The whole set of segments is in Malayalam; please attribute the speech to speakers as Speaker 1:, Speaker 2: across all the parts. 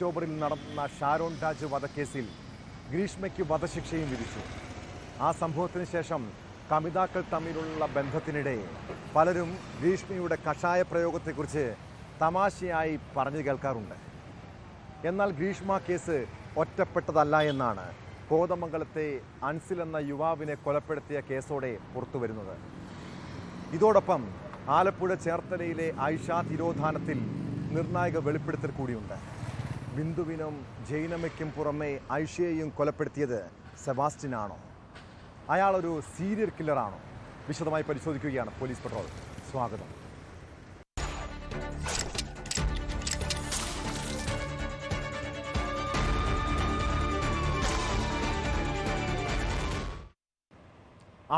Speaker 1: ഒക്ടോബറിൽ നടന്ന ഷാരോൺ രാജ് വധക്കേസിൽ ഗ്രീഷ്മയ്ക്ക് വധശിക്ഷയും വിധിച്ചു. ആ സംഭവത്തിന് ശേഷം കമിതാക്കൾ തമ്മിലുള്ള ബന്ധത്തിനിടെ പലരും ഗ്രീഷ്മയുടെ കഷായ പ്രയോഗത്തെക്കുറിച്ച് തമാശയായി പറഞ്ഞു കേൾക്കാറുണ്ട്. എന്നാൽ ഗ്രീഷ്മ കേസ് ഒറ്റപ്പെട്ടതല്ല എന്നാണ് കോതമംഗലത്തെ അൻസിൽ എന്ന യുവാവിനെ കൊലപ്പെടുത്തിയ കേസോടെ പുറത്തുവരുന്നത്. ഇതോടൊപ്പം ആലപ്പുഴ ചേർത്തലയിലെ ആയിഷ തിരോധാനത്തിൽ നിർണായക വെളിപ്പെടുത്തൽ കൂടിയുണ്ട്. ബിന്ദുവിനും ജൈനമ്മയ്ക്കും പുറമെ ആയിഷയെയും കൊലപ്പെടുത്തിയത് സെബാസ്റ്റ്യനാണോ? അയാളൊരു സീരിയൽ കില്ലറാണോ? വിശദമായി പരിശോധിക്കുകയാണ് പോലീസ് പെട്രോൾ. സ്വാഗതം.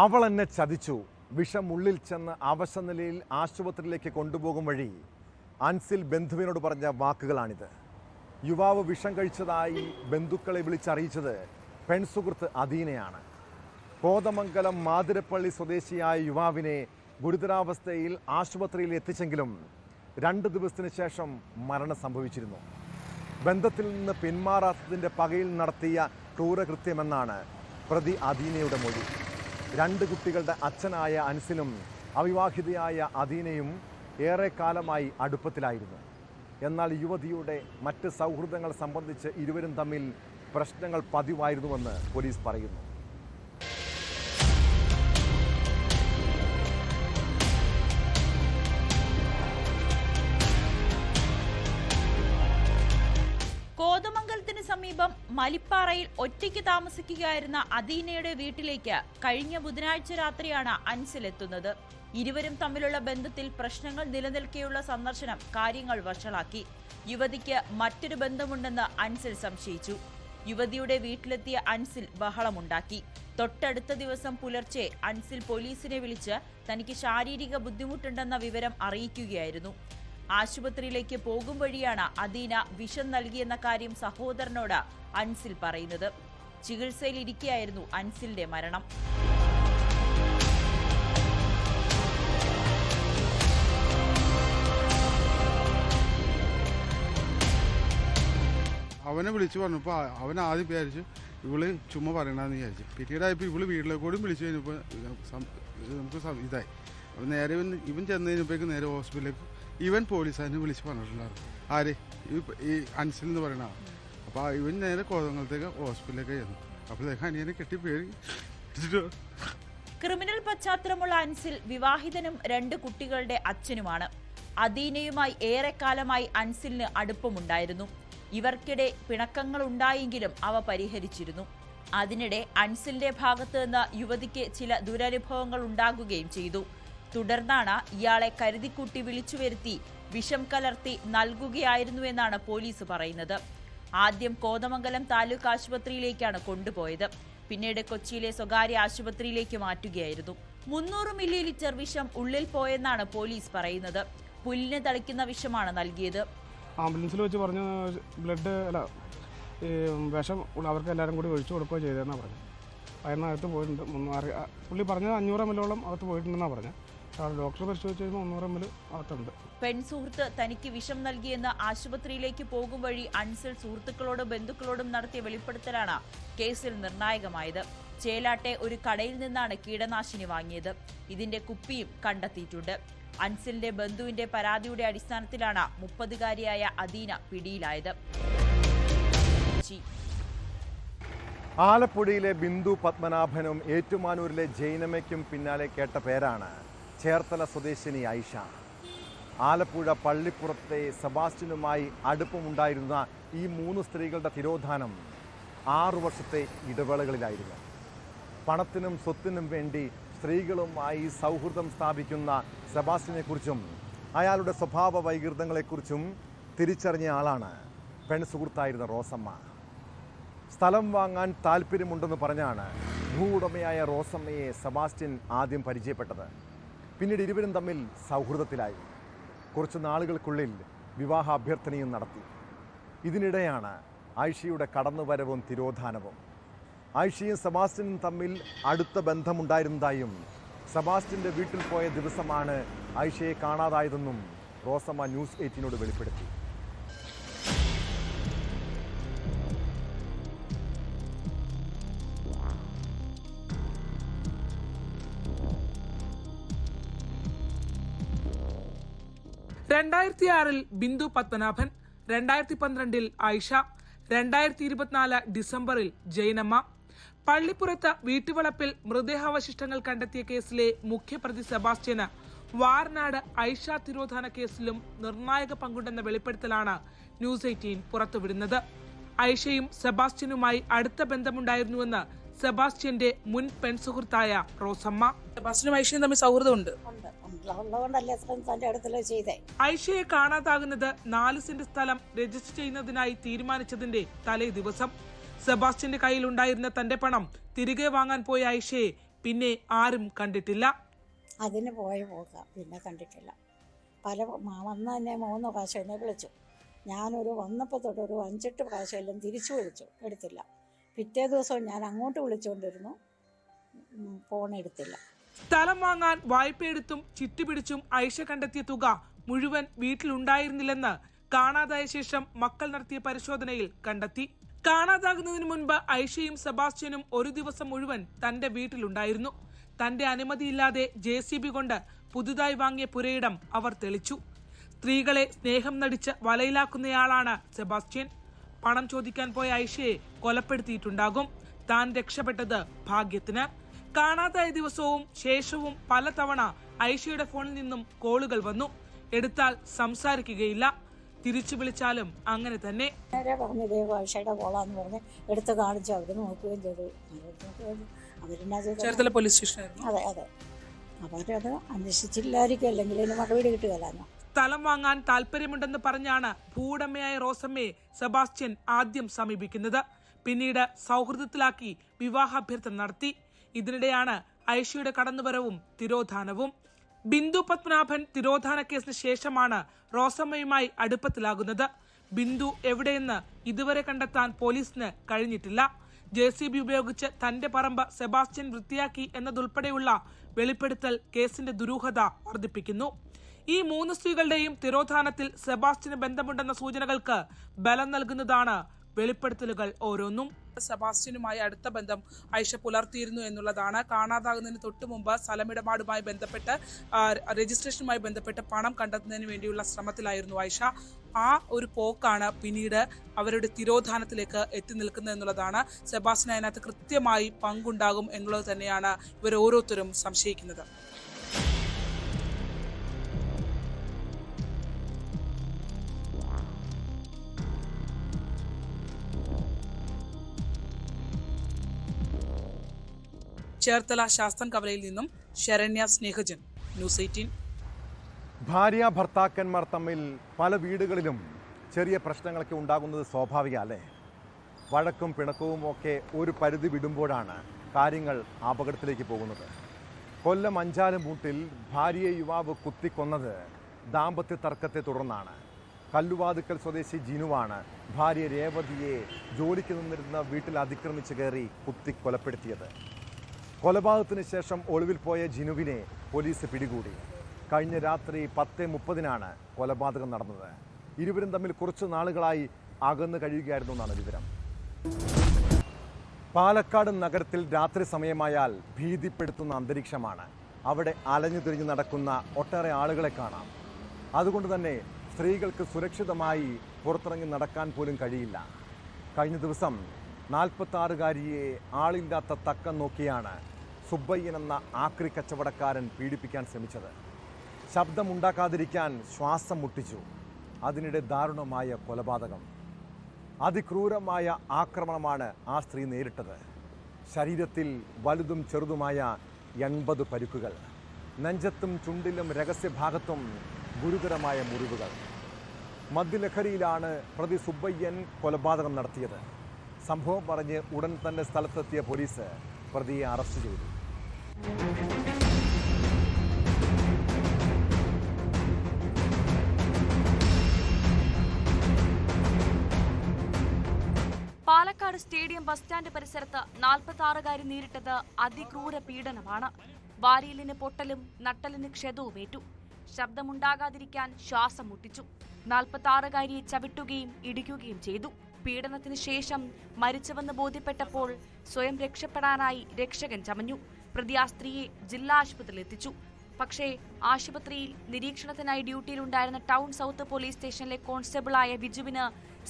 Speaker 1: അവൾ എന്നെ ചതിച്ചു, വിഷം ഉള്ളിൽ ചെന്ന് അവശനിലയിൽ ആശുപത്രിയിലേക്ക് കൊണ്ടുപോകും വഴി അൻസിൽ ബന്ധുവിനോട് പറഞ്ഞ വാക്കുകളാണിത്. യുവാവ് വിഷം കഴിച്ചതായി ബന്ധുക്കളെ വിളിച്ചറിയിച്ചത് പെൺസുഹൃത്ത് അദീനയാണ്. കോതമംഗലം മാതിരപ്പള്ളി സ്വദേശിയായ യുവാവിനെ ഗുരുതരാവസ്ഥയിൽ ആശുപത്രിയിൽ എത്തിച്ചെങ്കിലും 2 ദിവസത്തിന് ശേഷം മരണം സംഭവിച്ചിരുന്നു. ബന്ധത്തിൽ നിന്ന് പിന്മാറാത്തതിൻ്റെ പകയിൽ നടത്തിയ ക്രൂരകൃത്യമെന്നാണ് പ്രതി അദീനയുടെ മൊഴി. 2 കുട്ടികളുടെ അച്ഛനായ അൻസിലും അവിവാഹിതയായ അദീനയും ഏറെക്കാലമായി അടുപ്പത്തിലായിരുന്നു. എന്നാൽ യുവതിയുടെ മറ്റ് സൗഹൃദങ്ങൾ സംബന്ധിച്ച് ഇരുവരും തമ്മിൽ പ്രശ്നങ്ങൾ പതിവായിരുന്നുവെന്ന് പോലീസ് പറയുന്നു.
Speaker 2: കോതമംഗലത്തിന് സമീപം മലിപ്പാറയിൽ ഒറ്റയ്ക്ക് താമസിക്കുകയായിരുന്ന അദീനയുടെ വീട്ടിലേക്ക് കഴിഞ്ഞ ബുധനാഴ്ച രാത്രിയാണ് അൻസിൽ എത്തുന്നത്. ഇരുവരും തമ്മിലുള്ള ബന്ധത്തിൽ പ്രശ്നങ്ങൾ നിലനിൽക്കെയുള്ള സന്ദർശനം കാര്യങ്ങൾ വഷളാക്കി. യുവതിക്ക് മറ്റൊരു ബന്ധമുണ്ടെന്ന് അൻസിൽ സംശയിച്ചു. യുവതിയുടെ വീട്ടിലെത്തിയ അൻസിൽ ബഹളമുണ്ടാക്കി. തൊട്ടടുത്ത ദിവസം പുലർച്ചെ അൻസിൽ പോലീസിനെ വിളിച്ച് തനിക്ക് ശാരീരിക ബുദ്ധിമുട്ടുണ്ടെന്ന വിവരം അറിയിക്കുകയായിരുന്നു. ആശുപത്രിയിലേക്ക് പോകും വഴിയാണ് അദീന വിഷം നൽകിയെന്ന കാര്യം സഹോദരനോട് അൻസിൽ പറയുന്നത്. ചികിത്സയിലിരിക്കെയായിരുന്നു അൻസിലിന്റെ മരണം.
Speaker 3: അവനെ വിളിച്ചു പറഞ്ഞപ്പോൾ അവൻ ആദ്യം വിചാരിച്ചു ഇവള് ചുമ്മാ പറയണമെന്ന് വിചാരിച്ചു. പിന്നീടായപ്പോൾ ഇവള് വീട്ടിലേക്ക് കൂടി വിളിച്ചു കഴിഞ്ഞപ്പോൾ നമുക്ക് ഇതായി. അപ്പം നേരെ ഇവൻ ചെന്ന് കഴിഞ്ഞപ്പോഴേക്ക് നേരെ ഹോസ്പിറ്റലിലേക്ക് ഇവൻ പോലീസുകാരനെ വിളിച്ച് പറഞ്ഞിട്ടുണ്ടായിരുന്നു. ആര്? ഈ അൻസിൽ എന്ന് പറയണ. അപ്പോൾ ഇവൻ നേരെ കോതമംഗലത്തേക്ക് ഹോസ്പിറ്റലിലേക്ക് ചെന്നു. അപ്പോഴത്തേക്ക് അനിയനെ കെട്ടി പേര്.
Speaker 2: ക്രിമിനൽ പശ്ചാത്തലമുള്ള അൻസിൽ വിവാഹിതനും 2 കുട്ടികളുടെ അച്ഛനുമാണ്. അദീനയുമായി ഏറെക്കാലമായി അൻസിലിന് അടുപ്പമുണ്ടായിരുന്നു. ഇവർക്കിടെ പിണക്കങ്ങൾ ഉണ്ടായെങ്കിലും അവ പരിഹരിച്ചിരുന്നു. അതിനിടെ അൻസിലിന്റെ ഭാഗത്ത് നിന്ന് യുവതിക്ക് ചില ദുരനുഭവങ്ങൾ ഉണ്ടാകുകയും ചെയ്തു. തുടർന്നാണ് ഇയാളെ കരുതിക്കൂട്ടി വിളിച്ചു വരുത്തി വിഷം കലർത്തി നൽകുകയായിരുന്നുവെന്നാണ് പോലീസ് പറയുന്നത്. ആദ്യം കോതമംഗലം താലൂക്ക് ആശുപത്രിയിലേക്കാണ് കൊണ്ടുപോയത്. പിന്നീട് കൊച്ചിയിലെ സ്വകാര്യ ആശുപത്രിയിലേക്ക് മാറ്റുകയായിരുന്നു. 300 മില്ലിലിറ്റർ വിഷം ഉള്ളിൽ പോയെന്നാണ് പോലീസ് പറയുന്നത്. പുല്ലിന് തളിക്കുന്ന വിഷമാണ് നൽകിയത്.
Speaker 4: ആംബുലൻസിൽ വെച്ച് പറഞ്ഞ ബ്ലഡ് വിഷം അവർക്ക് എല്ലാവരും കൂടി ഒഴിച്ചു കൊടുക്കുകയോ ചെയ്തതെന്നാണ് പറഞ്ഞത്. അതിനകത്ത് പോയിട്ടുണ്ട്. പുള്ളി പറഞ്ഞത് 500 ml അകത്ത് പോയിട്ടുണ്ടെന്നാണ് പറഞ്ഞത്. ഡോക്ടർ പരിശോധിച്ച് കഴിയുമ്പോൾ 300 ml അകത്തുണ്ട്.
Speaker 2: പെൺസുഹൃത്ത് തനിക്ക് വിഷം നൽകിയെന്ന് ആശുപത്രിയിലേക്ക് പോകും വഴി അൻസിൽ സുഹൃത്തുക്കളോടും ബന്ധുക്കളോടും നടത്തിയ വെളിപ്പെടുത്തലാണ് കേസിൽ നിർണായകമായത്. ചേലാട്ടെ ഒരു കടയിൽ നിന്നാണ് കീടനാശിനി വാങ്ങിയത്. ഇതിന്റെ കുപ്പിയും കണ്ടെത്തിയിട്ടുണ്ട്. അൻസിലിന്റെ ബന്ധുവിന്റെ പരാതിയുടെ അടിസ്ഥാനത്തിലാണ് 30-കാരിയായ അദീന പിടിയിലായത്.
Speaker 1: ആലപ്പുഴയിലെ ബിന്ദു പത്മനാഭനും ഏറ്റുമാനൂരിലെ ജൈനമ്മയ്ക്കും പിന്നാലെ കേട്ട പേരാണ് ചേർത്തല സ്വദേശിനി ആയിഷ. ആലപ്പുഴ പള്ളിപ്പുറത്തെ സെബാസ്റ്റ്യനുമായി അടുപ്പമുണ്ടായിരുന്ന ഈ 3 സ്ത്രീകളുടെ തിരോധാനം 6 വർഷത്തെ ഇടവേളകളിലായിരുന്നു. പണത്തിനും സ്വത്തിനും വേണ്ടി സ്ത്രീകളുമായി സൗഹൃദം സ്ഥാപിക്കുന്ന സെബാസ്റ്റ്യനെക്കുറിച്ചും അയാളുടെ സ്വഭാവ വൈകൃതങ്ങളെക്കുറിച്ചും തിരിച്ചറിഞ്ഞ ആളാണ് പെൺസുഹൃത്തായിരുന്ന റോസമ്മ. സ്ഥലം വാങ്ങാൻ താല്പര്യമുണ്ടെന്ന് പറഞ്ഞാണ് ഭൂവുടമയായ റോസമ്മയെ സെബാസ്റ്റ്യൻ ആദ്യം പരിചയപ്പെട്ടത്. പിന്നീട് ഇരുവരും തമ്മിൽ സൗഹൃദത്തിലായി. കുറച്ച് നാളുകൾക്കുള്ളിൽ വിവാഹ അഭ്യർത്ഥനയും നടത്തി. ഇതിനിടെയാണ് ആയിഷയുടെ കടന്നുവരവും തിരോധാനവും. ആയിഷയും സെബാസ്റ്റ്യനും തമ്മിൽ അടുത്ത ബന്ധമുണ്ടായിരുന്നതായും സെബാസ്റ്റ്യൻ്റെ വീട്ടിൽ പോയ ദിവസമാണ് ആയിഷയെ കാണാതായതെന്നും റോസമ്മ ന്യൂസ് 18നോട് വെളിപ്പെടുത്തി.
Speaker 5: 2006 ബിന്ദു പത്മനാഭൻ, 2012 ആയിഷ, 2024 ഡിസംബറിൽ ജൈനമ്മ. പള്ളിപ്പുറത്ത് വീട്ടുവളപ്പിൽ മൃതദേഹാവശിഷ്ടങ്ങൾ കണ്ടെത്തിയ കേസിലെ മുഖ്യപ്രതി സെബാസ്റ്റ്യന് വാർനാട് ഐഷ തിരോധാന കേസിലും നിർണായക പങ്കുണ്ടെന്ന വെളിപ്പെടുത്തലാണ് ന്യൂസ് 18 പുറത്തുവിടുന്നത്. ഐഷയും സെബാസ്റ്റ്യനുമായി അടുത്ത ബന്ധമുണ്ടായിരുന്നുവെന്ന് സെബാസ്റ്റ്യന്റെ മുൻ പെൺസുഹൃത്തായ റോസമ്മ.
Speaker 6: സെബാസ്റ്റ്യനും ഐഷയും തമ്മിൽ സൗഹൃദമുണ്ട്.
Speaker 5: ഐഷയെ കാണാതാകുന്നത് 4 സെന്റ് സ്ഥലം രജിസ്റ്റർ ചെയ്യുന്നതിനായി തീരുമാനിച്ചതിന്റെ തലേ ദിവസം. സെബാസ്റ്റ്യന്റെ കയ്യിലുണ്ടായിരുന്ന തന്റെ പണം തിരികെ വാങ്ങാൻ പോയ ഐഷയെ പിന്നെ ആരും കണ്ടിട്ടില്ല.
Speaker 7: അതിന് പോകാം പിന്നെ കണ്ടിട്ടില്ല. വന്ന് തന്നെ 3 പ്രാവശ്യം എന്നെ വിളിച്ചു. ഞാനൊരു വന്നപ്പോൾ തൊട്ടൊരു 5-8 പ്രാവശ്യം എല്ലാം തിരിച്ചു വിളിച്ചു, എടുത്തില്ല. പിറ്റേ ദിവസവും ഞാൻ അങ്ങോട്ട് വിളിച്ചുകൊണ്ടിരുന്നു, ഫോൺ എടുത്തില്ല.
Speaker 5: സ്ഥലം വാങ്ങാൻ വായ്പയെടുത്തും ചിട്ടിപിടിച്ചും ഐഷ കണ്ടെത്തിയ തുക മുഴുവൻ വീട്ടിലുണ്ടായിരുന്നില്ലെന്ന് കാണാതായ ശേഷം മക്കൾ നടത്തിയ പരിശോധനയിൽ കണ്ടെത്തി. കാണാതാകുന്നതിന് മുൻപ് ഐഷയും സെബാസ്റ്റ്യനും ഒരു ദിവസം മുഴുവൻ തന്റെ വീട്ടിലുണ്ടായിരുന്നു. തന്റെ അനുമതിയില്ലാതെ JCB കൊണ്ട് പുതുതായി വാങ്ങിയ പുരയിടം അവർ തെളിച്ചു. സ്ത്രീകളെ സ്നേഹം നടിച്ച് വലയിലാക്കുന്നയാളാണ് സെബാസ്റ്റ്യൻ. പണം ചോദിക്കാൻ പോയ ഐഷയെ കൊലപ്പെടുത്തിയിട്ടുണ്ടാകും. താൻ രക്ഷപ്പെട്ടത് ഭാഗ്യത്തിന്. കാണാതായ ദിവസവും ശേഷവും പലതവണ ഐഷയുടെ ഫോണിൽ നിന്നും കോളുകൾ വന്നു. എടുത്താൽ സംസാരിക്കുകയില്ല, തിരിച്ചു വിളിച്ചാലും അങ്ങനെ തന്നെ.
Speaker 7: നേരെ പറഞ്ഞു ഐഷയുടെ കോളാന്ന് പറഞ്ഞ് എടുത്ത് കാണിച്ചു. അവർ നോക്കുകയും ചെയ്തു.
Speaker 6: ചേർത്തല പോലീസ് സ്റ്റേഷനായിരുന്നു.
Speaker 7: അതെ അതെ, അവരത് അന്വേഷിച്ചില്ലായിരിക്കും, അല്ലെങ്കിൽ ഇതിന് മറുപടി കിട്ടുകയല്ലോ.
Speaker 5: സ്ഥലം വാങ്ങാൻ താല്പര്യമുണ്ടെന്ന് പറഞ്ഞാണ് ഭൂവുടമയായ റോസമ്മയെ സെബാസ്റ്റ്യൻ ആദ്യം സമീപിക്കുന്നത്. പിന്നീട് സൗഹൃദത്തിലാക്കി വിവാഹാഭ്യർത്ഥന നടത്തി. ഇതിനിടെയാണ് ഐഷയുടെ കടന്നുവരവും തിരോധാനവും. ബിന്ദു പത്മനാഭൻ തിരോധാന കേസിന് ശേഷമാണ് റോസമ്മയുമായി അടുപ്പത്തിലാകുന്നത്. ബിന്ദു എവിടെയെന്ന് ഇതുവരെ കണ്ടെത്താൻ പോലീസിന് കഴിഞ്ഞിട്ടില്ല. JCB ഉപയോഗിച്ച് തന്റെ പറമ്പ് സെബാസ്റ്റ്യൻ വൃത്തിയാക്കി എന്നതുൾപ്പെടെയുള്ള വെളിപ്പെടുത്തൽ കേസിന്റെ ദുരൂഹത വർദ്ധിപ്പിക്കുന്നു. ഈ 3 സ്ത്രീകളുടെയും തിരോധാനത്തിൽ സെബാസ്റ്റ്യന് ബന്ധമുണ്ടെന്ന സൂചനകൾക്ക് ബലം നൽകുന്നതാണ് വെളിപ്പെടുത്തലുകൾ ഓരോന്നും.
Speaker 6: സെബാസ്റ്റ്യനുമായി അടുത്ത ബന്ധം ഐഷ പുലർത്തിയിരുന്നു എന്നുള്ളതാണ്. കാണാതാകുന്നതിന് തൊട്ടു മുമ്പ് സ്ഥലമിടപാടുമായി ബന്ധപ്പെട്ട് രജിസ്ട്രേഷനുമായി ബന്ധപ്പെട്ട് പണം കണ്ടെത്തുന്നതിന് വേണ്ടിയുള്ള ശ്രമത്തിലായിരുന്നു ഐഷ. ആ ഒരു പോക്കാണ് പിന്നീട് അവരുടെ തിരോധാനത്തിലേക്ക് എത്തി നിൽക്കുന്നത് എന്നുള്ളതാണ്. സെബാസ്റ്റ്യൻ അതിനകത്ത് കൃത്യമായി പങ്കുണ്ടാകും എന്നുള്ളത് തന്നെയാണ് ഇവർ ഓരോരുത്തരും സംശയിക്കുന്നത്. ചേർത്തല ശാസ്തൻ കവലയിൽ നിന്നും ശരണ്യ സ്നേഹജൻ, ന്യൂസ് 18.
Speaker 1: ഭാര്യ ഭർത്താക്കന്മാർ തമ്മിൽ പല വീടുകളിലും ചെറിയ പ്രശ്നങ്ങളൊക്കെ ഉണ്ടാകുന്നത് സ്വാഭാവിക അല്ലേ? വഴക്കും പിണക്കവും ഒക്കെ ഒരു പരിധി വിടുമ്പോഴാണ് കാര്യങ്ങൾ അപകടത്തിലേക്ക് പോകുന്നത്. കൊല്ലം അഞ്ചാലുംമൂട്ടിൽ ഭാര്യയെ യുവാവ് കുത്തിക്കൊന്നത് ദാമ്പത്യ തർക്കത്തെ തുടർന്നാണ്. കല്ലുവാതുക്കൽ സ്വദേശി ജിനുവാണ് ഭാര്യ രേവതിയെ ജോലിക്ക് നിന്നിരുന്ന വീട്ടിൽ അതിക്രമിച്ച് കയറി കുത്തിക്കൊലപ്പെടുത്തിയത്. കൊലപാതകത്തിന് ശേഷം ഒളിവിൽ പോയ ജിനുവിനെ പോലീസ് പിടികൂടി. കഴിഞ്ഞ രാത്രി 10:30 കൊലപാതകം നടന്നത്. ഇരുവരും തമ്മിൽ കുറച്ചു നാളുകളായി അകന്നു കഴിയുകയായിരുന്നു എന്നാണ് വിവരം. പാലക്കാട് നഗരത്തിൽ രാത്രി സമയമായാൽ ഭീതിപ്പെടുത്തുന്ന അന്തരീക്ഷമാണ്. അവിടെ അലഞ്ഞു തിരിഞ്ഞ് നടക്കുന്ന ഒട്ടേറെ ആളുകളെ കാണാം. അതുകൊണ്ട് തന്നെ സ്ത്രീകൾക്ക് സുരക്ഷിതമായി പുറത്തിറങ്ങി നടക്കാൻ പോലും കഴിയില്ല. കഴിഞ്ഞ ദിവസം 46-കാരിയെ ആളില്ലാത്ത തക്കം നോക്കിയാണ് സുബ്ബയ്യൻ എന്ന ആക്രി കച്ചവടക്കാരൻ പീഡിപ്പിക്കാൻ ശ്രമിച്ചത്. ശബ്ദമുണ്ടാക്കാതിരിക്കാൻ ശ്വാസം മുട്ടിച്ചു. അതിനിടെ ദാരുണമായ കൊലപാതകം. അതിക്രൂരമായ ആക്രമണമാണ് ആ സ്ത്രീ നേരിട്ടത്. ശരീരത്തിൽ വലുതും ചെറുതുമായ 80 പരിക്കുകൾ. നെഞ്ചത്തും ചുണ്ടിലും രഹസ്യഭാഗത്തും ഗുരുതരമായ മുറിവുകൾ. മദ്യലഹരിയിലാണ് പ്രതി സുബ്ബയ്യൻ കൊലപാതകം നടത്തിയത്. സംഭവം പറഞ്ഞ് ഉടൻ തന്നെ സ്ഥലത്തെത്തിയ പോലീസ് പ്രതിയെ അറസ്റ്റ് ചെയ്തു.
Speaker 8: പാലക്കാട് സ്റ്റേഡിയം ബസ് സ്റ്റാൻഡ് പരിസരത്ത് 46-കാരി നേരിട്ടത് അതിക്രൂര പീഡനമാണ്. വാരിയലിന് പൊട്ടലും നട്ടലിന് ക്ഷതവുമേറ്റു. ശബ്ദമുണ്ടാകാതിരിക്കാൻ ശ്വാസം മുട്ടിച്ചു. 46-കാരിയെ ചവിട്ടുകയും ഇടിക്കുകയും ചെയ്തു. പീഡനത്തിന് ശേഷം മരിച്ചുവെന്ന് ബോധ്യപ്പെട്ടപ്പോൾ സ്വയം രക്ഷപ്പെടാനായി രക്ഷകൻ ചമഞ്ഞു. പ്രതി ആ സ്ത്രീയെ ജില്ലാ ആശുപത്രിയിൽ എത്തിച്ചു. പക്ഷേ ആശുപത്രിയിൽ നിരീക്ഷണത്തിനായി ഡ്യൂട്ടിയിലുണ്ടായിരുന്ന ടൗൺ സൗത്ത് പോലീസ് സ്റ്റേഷനിലെ കോൺസ്റ്റബിളായ വിജുവിന്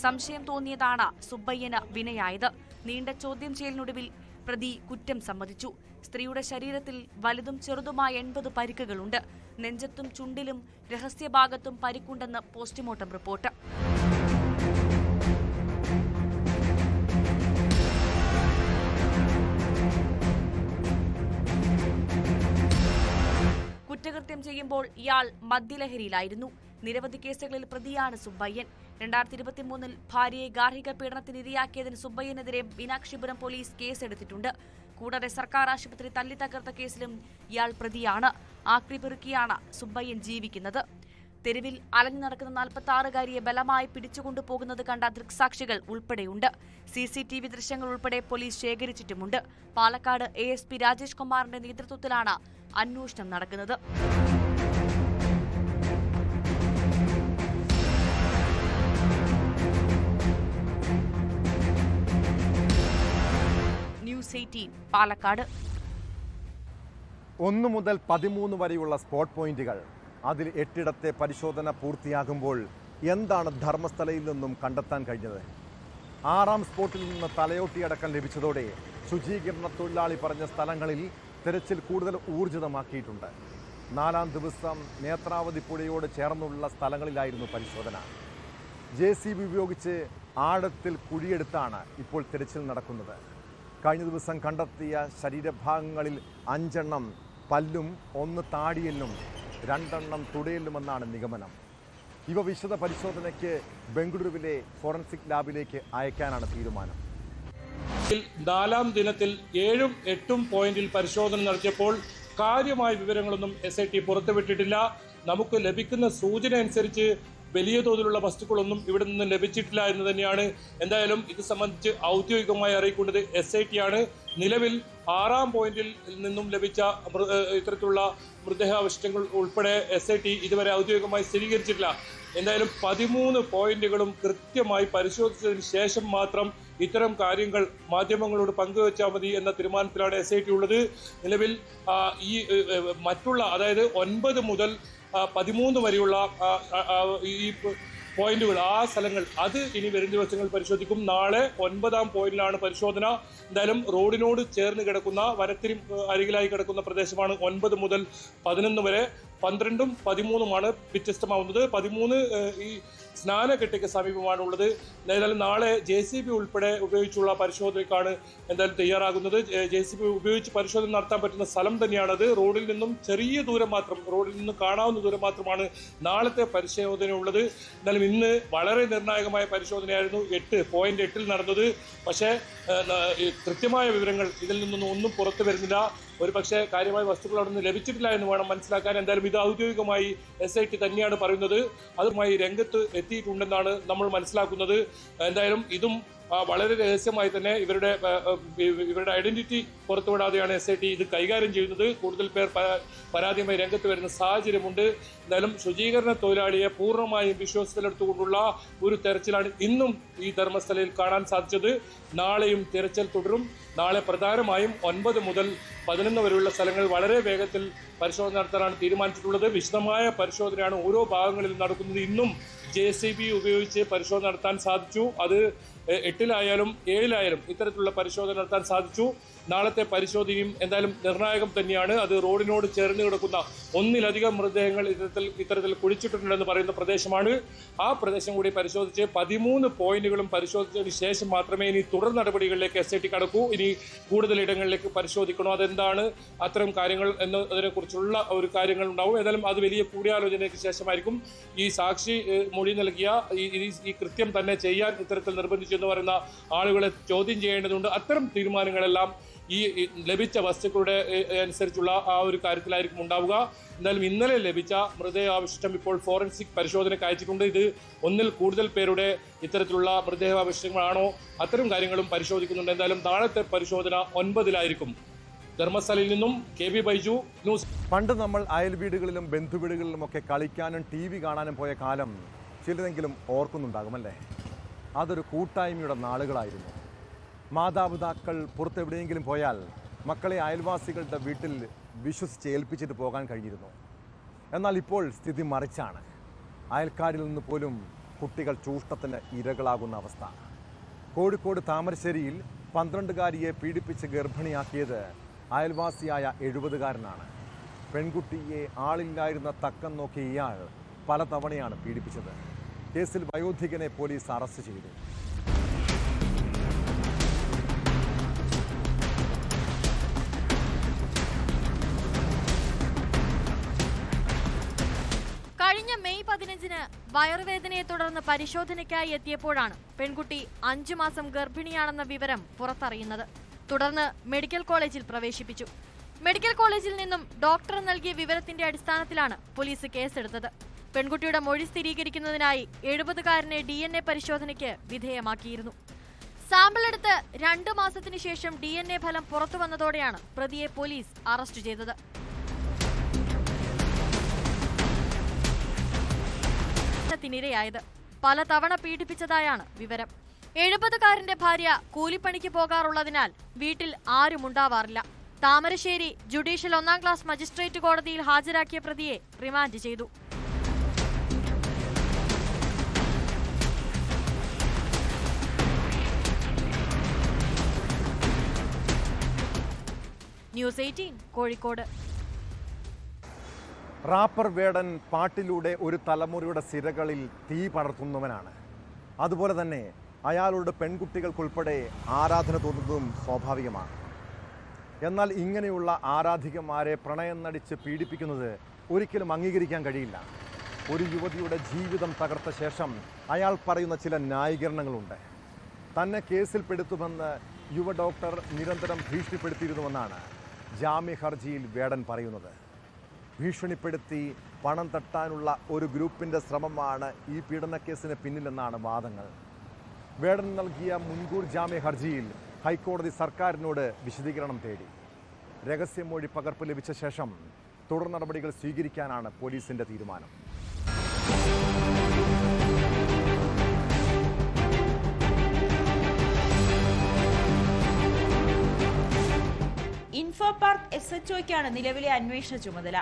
Speaker 8: സംശയം തോന്നിയതാണ് സുബ്ബയ്യന് വിനയായത്. നീണ്ട ചോദ്യം ചെയ്യലിനൊടുവിൽ പ്രതി കുറ്റം സമ്മതിച്ചു. സ്ത്രീയുടെ ശരീരത്തിൽ വലുതും ചെറുതുമായ 80 പരിക്കുകളുണ്ട്. നെഞ്ചത്തും ചുണ്ടിലും രഹസ്യഭാഗത്തും പരിക്കുണ്ടെന്ന് പോസ്റ്റ്മോർട്ടം റിപ്പോർട്ട്. കുറ്റകൃത്യം ചെയ്യുമ്പോൾ ഇയാൾ മദ്യലഹരിയിലായിരുന്നു. നിരവധി കേസുകളിൽ പ്രതിയാണ് സുബ്ബയ്യൻ. 2023 ഭാര്യയെ ഗാർഹിക പീഡനത്തിന് ഇരയാക്കിയതിന് സുബ്ബയ്യനെതിരെ മീനാക്ഷിപുരം പോലീസ് കേസെടുത്തിട്ടുണ്ട്. കൂടാതെ സർക്കാർ ആശുപത്രി തല്ലി തകർത്ത കേസിലും ഇയാൾ പ്രതിയാണ്. ആക്രി പെറുക്കിയാണ് സുബ്ബയ്യൻ ജീവിക്കുന്നത്. തെരുവിൽ അലഞ്ഞു നടക്കുന്ന 46-കാരിയെ ബലമായി പിടിച്ചുകൊണ്ടുപോകുന്നത് കണ്ട ദൃക്സാക്ഷികൾ ഉൾപ്പെടെയുണ്ട്. CCTV ദൃശ്യങ്ങൾ ഉൾപ്പെടെ പോലീസ് ശേഖരിച്ചിട്ടുമുണ്ട്. പാലക്കാട് ASP രാജേഷ് കുമാറിന്റെ നേതൃത്വത്തിലാണ് അന്വേഷണം നടക്കുന്നത്. ന്യൂസ് 18 പാലക്കാട്.
Speaker 1: 1 മുതൽ 13 വരെയുള്ള സ്പോട്ട് പോയിന്റുകൾ, അതിൽ 8ഇടത്തെ പരിശോധന പൂർത്തിയാകുമ്പോൾ എന്താണ് ധർമ്മസ്ഥലയിൽ നിന്നും കണ്ടെത്താൻ കഴിഞ്ഞത്? 6ാം സ്പോട്ടിൽ നിന്ന് തലയോട്ടിയടക്കം ലഭിച്ചതോടെ ശുചീകരണ തൊഴിലാളി പറഞ്ഞ സ്ഥലങ്ങളിൽ തെരച്ചിൽ കൂടുതൽ ഊർജിതമാക്കിയിട്ടുണ്ട്. 4ാം ദിവസം നേത്രാവതി പുഴയോട് ചേർന്നുള്ള സ്ഥലങ്ങളിലായിരുന്നു പരിശോധന. JCB ഉപയോഗിച്ച് ആഴത്തിൽ കുഴിയെടുത്താണ് ഇപ്പോൾ തെരച്ചിൽ നടക്കുന്നത്. കഴിഞ്ഞ ദിവസം കണ്ടെത്തിയ ശരീരഭാഗങ്ങളിൽ 5 എണ്ണം പല്ലും 1 താടിയെല്ലും 2 എണ്ണം തുടയെല്ലുമെന്നാണ് നിഗമനം. ഇവ വിശദ പരിശോധനയ്ക്ക് ബംഗളൂരുവിലെ ഫോറൻസിക് ലാബിലേക്ക് അയക്കാനാണ് തീരുമാനം.
Speaker 9: 4ാം ദിനത്തിൽ 7ഉം 8ഉം പോയിന്റിൽ പരിശോധന നടത്തിയപ്പോൾ കാര്യമായ വിവരങ്ങളൊന്നും SIT പുറത്തുവിട്ടിട്ടില്ല. നമുക്ക് ലഭിക്കുന്ന സൂചന അനുസരിച്ച് വലിയ തോതിലുള്ള വസ്തുക്കളൊന്നും ഇവിടെ നിന്ന് ലഭിച്ചിട്ടില്ല എന്ന് തന്നെയാണ്. എന്തായാലും ഇത് സംബന്ധിച്ച് ഔദ്യോഗികമായി അറിയിക്കേണ്ടത് SIT ആണ്. നിലവിൽ 6ാം പോയിന്റിൽ നിന്നും ലഭിച്ച ഇത്തരത്തിലുള്ള മൃതദേഹാവശിഷ്ടങ്ങൾ ഉൾപ്പെടെ SIT ഇതുവരെ ഔദ്യോഗികമായി സ്ഥിരീകരിച്ചിട്ടില്ല. എന്തായാലും 13 പോയിന്റുകളും കൃത്യമായി പരിശോധിച്ചതിന് ശേഷം മാത്രം ഇത്തരം കാര്യങ്ങൾ മാധ്യമങ്ങളോട് പങ്കുവച്ചാൽ മതി എന്ന തീരുമാനത്തിലാണ് SIT ഉള്ളത്. നിലവിൽ ഈ മറ്റുള്ള, അതായത് 9 മുതൽ 13 വരെയുള്ള ഈ പോയിന്റുകൾ, ആ സ്ഥലങ്ങൾ, അത് ഇനി വരും ദിവസങ്ങൾ പരിശോധിക്കും. നാളെ 9ാം പോയിന്റിലാണ് പരിശോധന. എന്തായാലും റോഡിനോട് ചേർന്ന് കിടക്കുന്ന, വനത്തിന് അരികിലായി കിടക്കുന്ന പ്രദേശമാണ് 9 മുതൽ 11 വരെ. 12ഉം 13ഉമാണ് വ്യത്യസ്തമാവുന്നത്. 13 ഈ സ്നാനക്കെട്ടിക്ക് സമീപമാണുള്ളത്. എന്തായാലും നാളെ JCB ഉൾപ്പെടെ ഉപയോഗിച്ചുള്ള പരിശോധനയ്ക്കാണ് എന്തായാലും തയ്യാറാകുന്നത്. JCB ഉപയോഗിച്ച് പരിശോധന നടത്താൻ പറ്റുന്ന സ്ഥലം തന്നെയാണത്. റോഡിൽ നിന്നും ചെറിയ ദൂരം മാത്രം, റോഡിൽ നിന്ന് കാണാവുന്ന ദൂരം മാത്രമാണ് നാളത്തെ പരിശോധന ഉള്ളത്. എന്നാലും ഇന്ന് വളരെ നിർണായകമായ പരിശോധനയായിരുന്നു 8.8ൽ നടന്നത്. പക്ഷേ കൃത്യമായ വിവരങ്ങൾ ഇതിൽ നിന്നൊന്നും ഒന്നും പുറത്തു വരുന്നില്ല. ഒരു പക്ഷേ കാര്യമായ വസ്തുക്കൾ അവിടെ നിന്ന് ലഭിച്ചിട്ടില്ല എന്ന് വേണം മനസ്സിലാക്കാൻ. എന്തായാലും ഇത് ഔദ്യോഗികമായി SIT തന്നെയാണ് പറയുന്നത്. അതുമായി രംഗത്ത് എത്തിയിട്ടുണ്ടെന്നാണ് നമ്മൾ മനസ്സിലാക്കുന്നത്. എന്തായാലും ഇതും വളരെ രഹസ്യമായി തന്നെ ഇവരുടെ ഐഡന്റിറ്റി പുറത്തുവിടാതെയാണ് SIT ഇത് കൈകാര്യം ചെയ്യുന്നത്. കൂടുതൽ പേർ പരാതിയുമായി രംഗത്ത് വരുന്ന സാഹചര്യമുണ്ട്. എന്തായാലും ശുചീകരണ തൊഴിലാളിയെ പൂർണ്ണമായും വിശ്വാസത്തിലെടുത്തുകൊണ്ടുള്ള ഒരു തെരച്ചിലാണ് ഇന്നും ഈ ധർമ്മസ്ഥലയിൽ കാണാൻ സാധിച്ചത്. നാളെയും തിരച്ചിൽ തുടരും. നാളെ പ്രധാനമായും 9 മുതൽ 11 വരെയുള്ള സ്ഥലങ്ങൾ വളരെ വേഗത്തിൽ പരിശോധന നടത്താനാണ് തീരുമാനിച്ചിട്ടുള്ളത്. വിശദമായ പരിശോധനയാണ് ഓരോ ഭാഗങ്ങളിലും നടക്കുന്നത്. ഇന്നും JCB ഉപയോഗിച്ച് പരിശോധന നടത്താൻ സാധിച്ചു. അത് 8ലായാലും 7ലായാലും ഇത്തരത്തിലുള്ള പരിശോധന നടത്താൻ സാധിച്ചു. നാളത്തെ പരിശോധനയും എന്തായാലും നിർണായകം തന്നെയാണ്. അത് റോഡിനോട് ചേർന്ന് കിടക്കുന്ന 1-ലധികം മൃതദേഹങ്ങൾ ഇത്തരത്തിൽ കുഴിച്ചിട്ടുണ്ടെന്ന് പറയുന്ന പ്രദേശമാണ്. ആ പ്രദേശം കൂടി പരിശോധിച്ച് 13 പോയിന്റുകളും പരിശോധിച്ചതിന് ശേഷം മാത്രമേ ഇനി തുടർ നടപടികളിലേക്ക് SIT കടക്കൂ. ഇനി കൂടുതൽ ഇടങ്ങളിലേക്ക് പരിശോധിക്കണോ, അതെന്താണ്, അത്തരം കാര്യങ്ങൾ എന്നതിനെക്കുറിച്ചുള്ള ഒരു കാര്യങ്ങൾ ഉണ്ടാവും. ഏതായാലും അത് വലിയ കൂടിയാലോചനയ്ക്ക് ശേഷമായിരിക്കും. ഈ സാക്ഷി മൊഴി നൽകിയ ഈ കൃത്യം തന്നെ ചെയ്യാൻ ഇത്തരത്തിൽ നിർബന്ധിച്ചു എന്ന് പറയുന്ന ആളുകളെ ചോദ്യം ചെയ്യേണ്ടതുണ്ട്. അത്തരം തീരുമാനങ്ങളെല്ലാം ഈ ലഭിച്ച വസ്തുക്കളുടെ അനുസരിച്ചുള്ള ആ ഒരു കാര്യത്തിലായിരിക്കും ഉണ്ടാവുക. എന്തായാലും ഇന്നലെ ലഭിച്ച മൃതദേഹാവശിഷ്ടം ഇപ്പോൾ ഫോറൻസിക് പരിശോധനയ്ക്ക് അയച്ചിട്ടുണ്ട്. ഇത് 1-ൽ കൂടുതൽ പേരുടെ ഇത്തരത്തിലുള്ള മൃതദേഹാവശിഷ്ടങ്ങളാണോ, അത്തരം കാര്യങ്ങളും പരിശോധിക്കുന്നുണ്ട്. എന്തായാലും നാളത്തെ പരിശോധന 9-ലായിരിക്കും. ധർമ്മസ്ഥലയിൽ നിന്നും KB ബൈജു, ന്യൂസ്.
Speaker 1: പണ്ട് നമ്മൾ അയൽ വീടുകളിലും ബന്ധുവീടുകളിലുമൊക്കെ കളിക്കാനും TV കാണാനും പോയ കാലം ചിലതെങ്കിലും ഓർക്കുന്നുണ്ടാകുമല്ലേ? അതൊരു കൂട്ടായ്മയുടെ നാളുകളായിരുന്നു. മാതാപിതാക്കൾ പുറത്തെവിടെയെങ്കിലും പോയാൽ മക്കളെ അയൽവാസികളുടെ വീട്ടിൽ വിശ്വസിച്ച് ഏൽപ്പിച്ചിട്ട് പോകാൻ കഴിഞ്ഞിരുന്നു. എന്നാൽ ഇപ്പോൾ സ്ഥിതി മറിച്ചാണ്. അയൽക്കാരിൽ നിന്ന് പോലും കുട്ടികൾ ചൂഷണത്തിന് ഇരകളാകുന്ന അവസ്ഥ. കോഴിക്കോട് താമരശ്ശേരിയിൽ 12-കാരിയെ പീഡിപ്പിച്ച് ഗർഭിണിയാക്കിയത് അയൽവാസിയായ 70-കാരനാണ്. പെൺകുട്ടിയെ ആളില്ലായിരുന്ന തക്കം നോക്കിയ ഇയാൾ പലതവണയാണ് പീഡിപ്പിച്ചത്. കേസിൽ വയോധികനെ പോലീസ് അറസ്റ്റ് ചെയ്തു.
Speaker 10: കഴിഞ്ഞ മെയ് 15-ന് വയറുവേദനയെ തുടർന്ന് പരിശോധനയ്ക്കായി എത്തിയപ്പോഴാണ് പെൺകുട്ടി 5 മാസം ഗർഭിണിയാണെന്ന വിവരം പുറത്തറിയുന്നത്. തുടർന്ന് മെഡിക്കൽ കോളേജിൽ പ്രവേശിപ്പിച്ചു. മെഡിക്കൽ കോളേജിൽ നിന്നും ഡോക്ടർ നൽകിയ വിവരത്തിന്റെ അടിസ്ഥാനത്തിലാണ് പോലീസ് കേസെടുത്തത്. പെൺകുട്ടിയുടെ മൊഴി സ്ഥിരീകരിക്കുന്നതിനായി 70-കാരനെ DNA പരിശോധനയ്ക്ക് വിധേയമാക്കിയിരുന്നു. സാമ്പിൾ എടുത്ത് 2 മാസത്തിനു ശേഷം DNA ഫലം പുറത്തു വന്നതോടെയാണ് പ്രതിയെ പോലീസ് അറസ്റ്റ് ചെയ്തത്. ത്തിനിരയായത് പലതവണ പീഡിപ്പിച്ചതായാണ് വിവരം. 70-കാരന്റെ ഭാര്യ കൂലിപ്പണിക്ക് പോകാറുള്ളതിനാൽ വീട്ടിൽ ആരുമുണ്ടാവാറില്ല. താമരശ്ശേരി ജുഡീഷ്യൽ 1-ാം ക്ലാസ് മജിസ്ട്രേറ്റ് കോടതിയിൽ ഹാജരാക്കിയ പ്രതിയെ റിമാൻഡ് ചെയ്തു. ന്യൂസ് 18 കോഴിക്കോട്.
Speaker 1: റാപ്പർ വേടൻ പാട്ടിലൂടെ ഒരു തലമുറയുടെ സിരകളിൽ തീ പടർത്തുന്നവനാണ്. അതുപോലെ തന്നെ അയാളുടെ പെൺകുട്ടികൾക്കുൾപ്പെടെ ആരാധന തോന്നുന്നതും സ്വാഭാവികമാണ്. എന്നാൽ ഇങ്ങനെയുള്ള ആരാധികമാരെ പ്രണയം നടിച്ച് പീഡിപ്പിക്കുന്നത് ഒരിക്കലും അംഗീകരിക്കാൻ കഴിയില്ല. ഒരു യുവതിയുടെ ജീവിതം തകർത്ത ശേഷം അയാൾ പറയുന്ന ചില ന്യായീകരണങ്ങളുണ്ട്. തന്നെ കേസിൽപ്പെടുത്തുമെന്ന് യുവ ഡോക്ടർ നിരന്തരം ഭീഷണിപ്പെടുത്തിയിരുന്നുവെന്നാണ് ജാമ്യ ഹർജിയിൽ വേടൻ പറയുന്നത്. ഭീഷണിപ്പെടുത്തി പണം തട്ടാനുള്ള ഒരു ഗ്രൂപ്പിൻ്റെ ശ്രമമാണ് ഈ പീഡനക്കേസിന് പിന്നിലെന്നാണ് വാദങ്ങൾ. വേടൻ നൽകിയ മുൻകൂർ ജാമ്യ ഹർജിയിൽ ഹൈക്കോടതി സർക്കാരിനോട് വിശദീകരണം തേടി. രഹസ്യമൊഴി പകർപ്പ് ലഭിച്ച ശേഷം തുടർ നടപടികൾ സ്വീകരിക്കാനാണ് പോലീസിൻ്റെ തീരുമാനം.
Speaker 2: ഇൻഫോ പാർക്ക് SHOയ്ക്കാണ് നിലവിലെ അന്വേഷണ ചുമതല.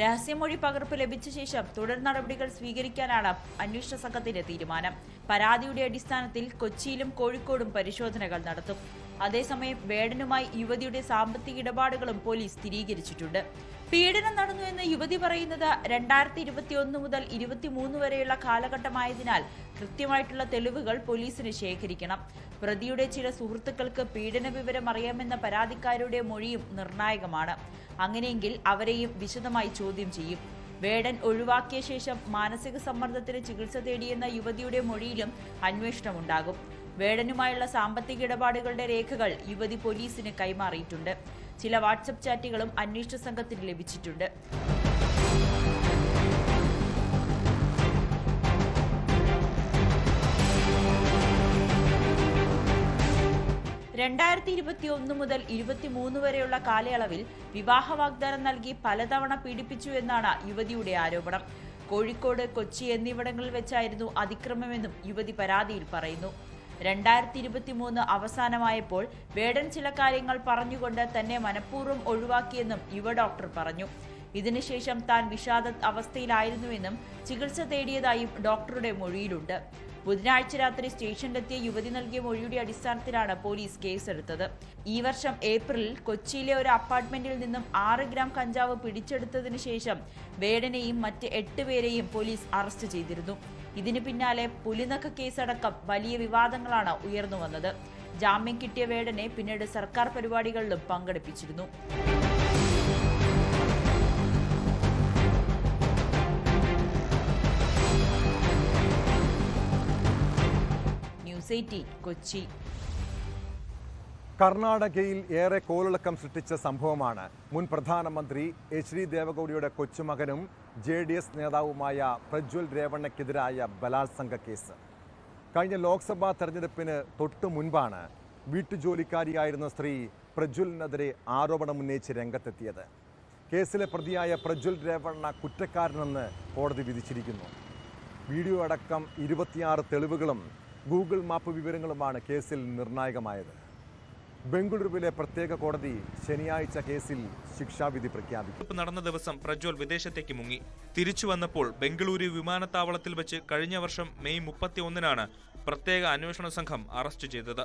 Speaker 2: രഹസ്യമൊഴി പകർപ്പ് ലഭിച്ച ശേഷം തുടർ നടപടികൾ സ്വീകരിക്കാനാണ് അന്വേഷണ സംഘത്തിന്റെ തീരുമാനം. പരാതിയുടെ അടിസ്ഥാനത്തിൽ കൊച്ചിയിലും കോഴിക്കോടും പരിശോധനകൾ നടത്തും. അതേസമയം വേടനുമായി യുവതിയുടെ സാമ്പത്തിക ഇടപാടുകളും പോലീസ് സ്ഥിരീകരിച്ചിട്ടുണ്ട്. പീഡനം നടന്നു എന്ന് യുവതി പറയുന്നത് 2021 മുതൽ 23 വരെയുള്ള കാലഘട്ടമായതിനാൽ കൃത്യമായിട്ടുള്ള തെളിവുകൾ പോലീസിന് ശേഖരിക്കണം. പ്രതിയുടെ ചില സുഹൃത്തുക്കൾക്ക് പീഡന വിവരം അറിയാമെന്ന പരാതിക്കാരുടെ മൊഴിയും നിർണായകമാണ്. അങ്ങനെയെങ്കിൽ അവരെയും വിശദമായി ചോദ്യം ചെയ്യും. വേടൻ ഒഴിവാക്കിയ ശേഷം മാനസിക സമ്മർദ്ദത്തിന് ചികിത്സ തേടിയെന്ന യുവതിയുടെ മൊഴിയിലും അന്വേഷണമുണ്ടാകും. വേടനുമായുള്ള സാമ്പത്തിക ഇടപാടുകളുടെ രേഖകൾ യുവതി പോലീസിന് കൈമാറിയിട്ടുണ്ട്. ചില വാട്സപ്പ് ചാറ്റുകളും അന്വേഷണ സംഘത്തിന് ലഭിച്ചിട്ടുണ്ട്. (2021 മുതൽ 23 വരെയുള്ള കാലയളവിൽ വിവാഹ വാഗ്ദാനം നൽകി പലതവണ പീഡിപ്പിച്ചു എന്നാണ് യുവതിയുടെ ആരോപണം. കോഴിക്കോട്, കൊച്ചി എന്നിവിടങ്ങളിൽ വെച്ചായിരുന്നു അതിക്രമമെന്നും യുവതി പരാതിയിൽ പറയുന്നു. 2023 അവസാനമായപ്പോൾ വേടൻ ചില കാര്യങ്ങൾ പറഞ്ഞുകൊണ്ട് തന്നെ മനഃപൂർവ്വം ഒഴിവാക്കിയെന്നും യുവ ഡോക്ടർ പറഞ്ഞു. ഇതിനുശേഷം താൻ വിഷാദ അവസ്ഥയിലായിരുന്നുവെന്നും ചികിത്സ തേടിയതായും ഡോക്ടറുടെ മൊഴിയിലുണ്ട്. ബുധനാഴ്ച രാത്രി സ്റ്റേഷനിലെത്തിയ യുവതി നൽകിയ മൊഴിയുടെ അടിസ്ഥാനത്തിലാണ് പോലീസ് കേസെടുത്തത്. ഈ വർഷം ഏപ്രിലിൽ കൊച്ചിയിലെ ഒരു അപ്പാർട്ട്മെന്റിൽ നിന്നും 6 ഗ്രാം കഞ്ചാവ് പിടിച്ചെടുത്തതിനു ശേഷം വേടനെയും മറ്റ് 8 പേരെയും പോലീസ് അറസ്റ്റ് ചെയ്തിരുന്നു. ഇതിനു പിന്നാലെ പുലിനഖ കേസടക്കം വലിയ വിവാദങ്ങളാണ് ഉയർന്നു വന്നത്. ജാമ്യം കിട്ടിയ വേടനെ പിന്നീട് സർക്കാർ പരിപാടികളിലും പങ്കെടുപ്പിച്ചിരുന്നു. ന്യൂസ് 18 കൊച്ചി.
Speaker 1: കർണാടകയിൽ ഏറെ കോളിളക്കം സൃഷ്ടിച്ച സംഭവമാണ് മുൻ പ്രധാനമന്ത്രി HD ദേവഗൌഡയുടെ കൊച്ചുമകനും JDS നേതാവുമായ പ്രജ്വൽ രേവണ്ണയ്ക്കെതിരായ ബലാത്സംഗ കേസ്. കഴിഞ്ഞ ലോക്സഭാ തെരഞ്ഞെടുപ്പിന് തൊട്ടു മുൻപാണ് വീട്ടുജോലിക്കാരിയായിരുന്ന സ്ത്രീ പ്രജ്വലിനെതിരെ ആരോപണമുന്നയിച്ച് രംഗത്തെത്തിയത്. കേസിലെ പ്രതിയായ പ്രജ്വൽ രേവണ്ണ കുറ്റക്കാരനെന്ന് കോടതി വിധിച്ചിരിക്കുന്നു. വീഡിയോ അടക്കം 26 തെളിവുകളും ഗൂഗിൾ മാപ്പ് വിവരങ്ങളുമാണ് കേസിൽ നിർണായകമായത്. ബംഗളൂരുവിലെ പ്രത്യേക കോടതി ശനിയാഴ്ച കേസിൽ ശിക്ഷാവിധി പ്രഖ്യാപിക്കും.
Speaker 11: നടന്ന ദിവസം പ്രജ്വൽ വിദേശത്തേക്ക് മുങ്ങി. തിരിച്ചു വന്നപ്പോൾ ബംഗളൂരു വിമാനത്താവളത്തിൽ വെച്ച് കഴിഞ്ഞ വർഷം മെയ് 31-നാണ് പ്രത്യേക അന്വേഷണ സംഘം അറസ്റ്റ് ചെയ്തത്.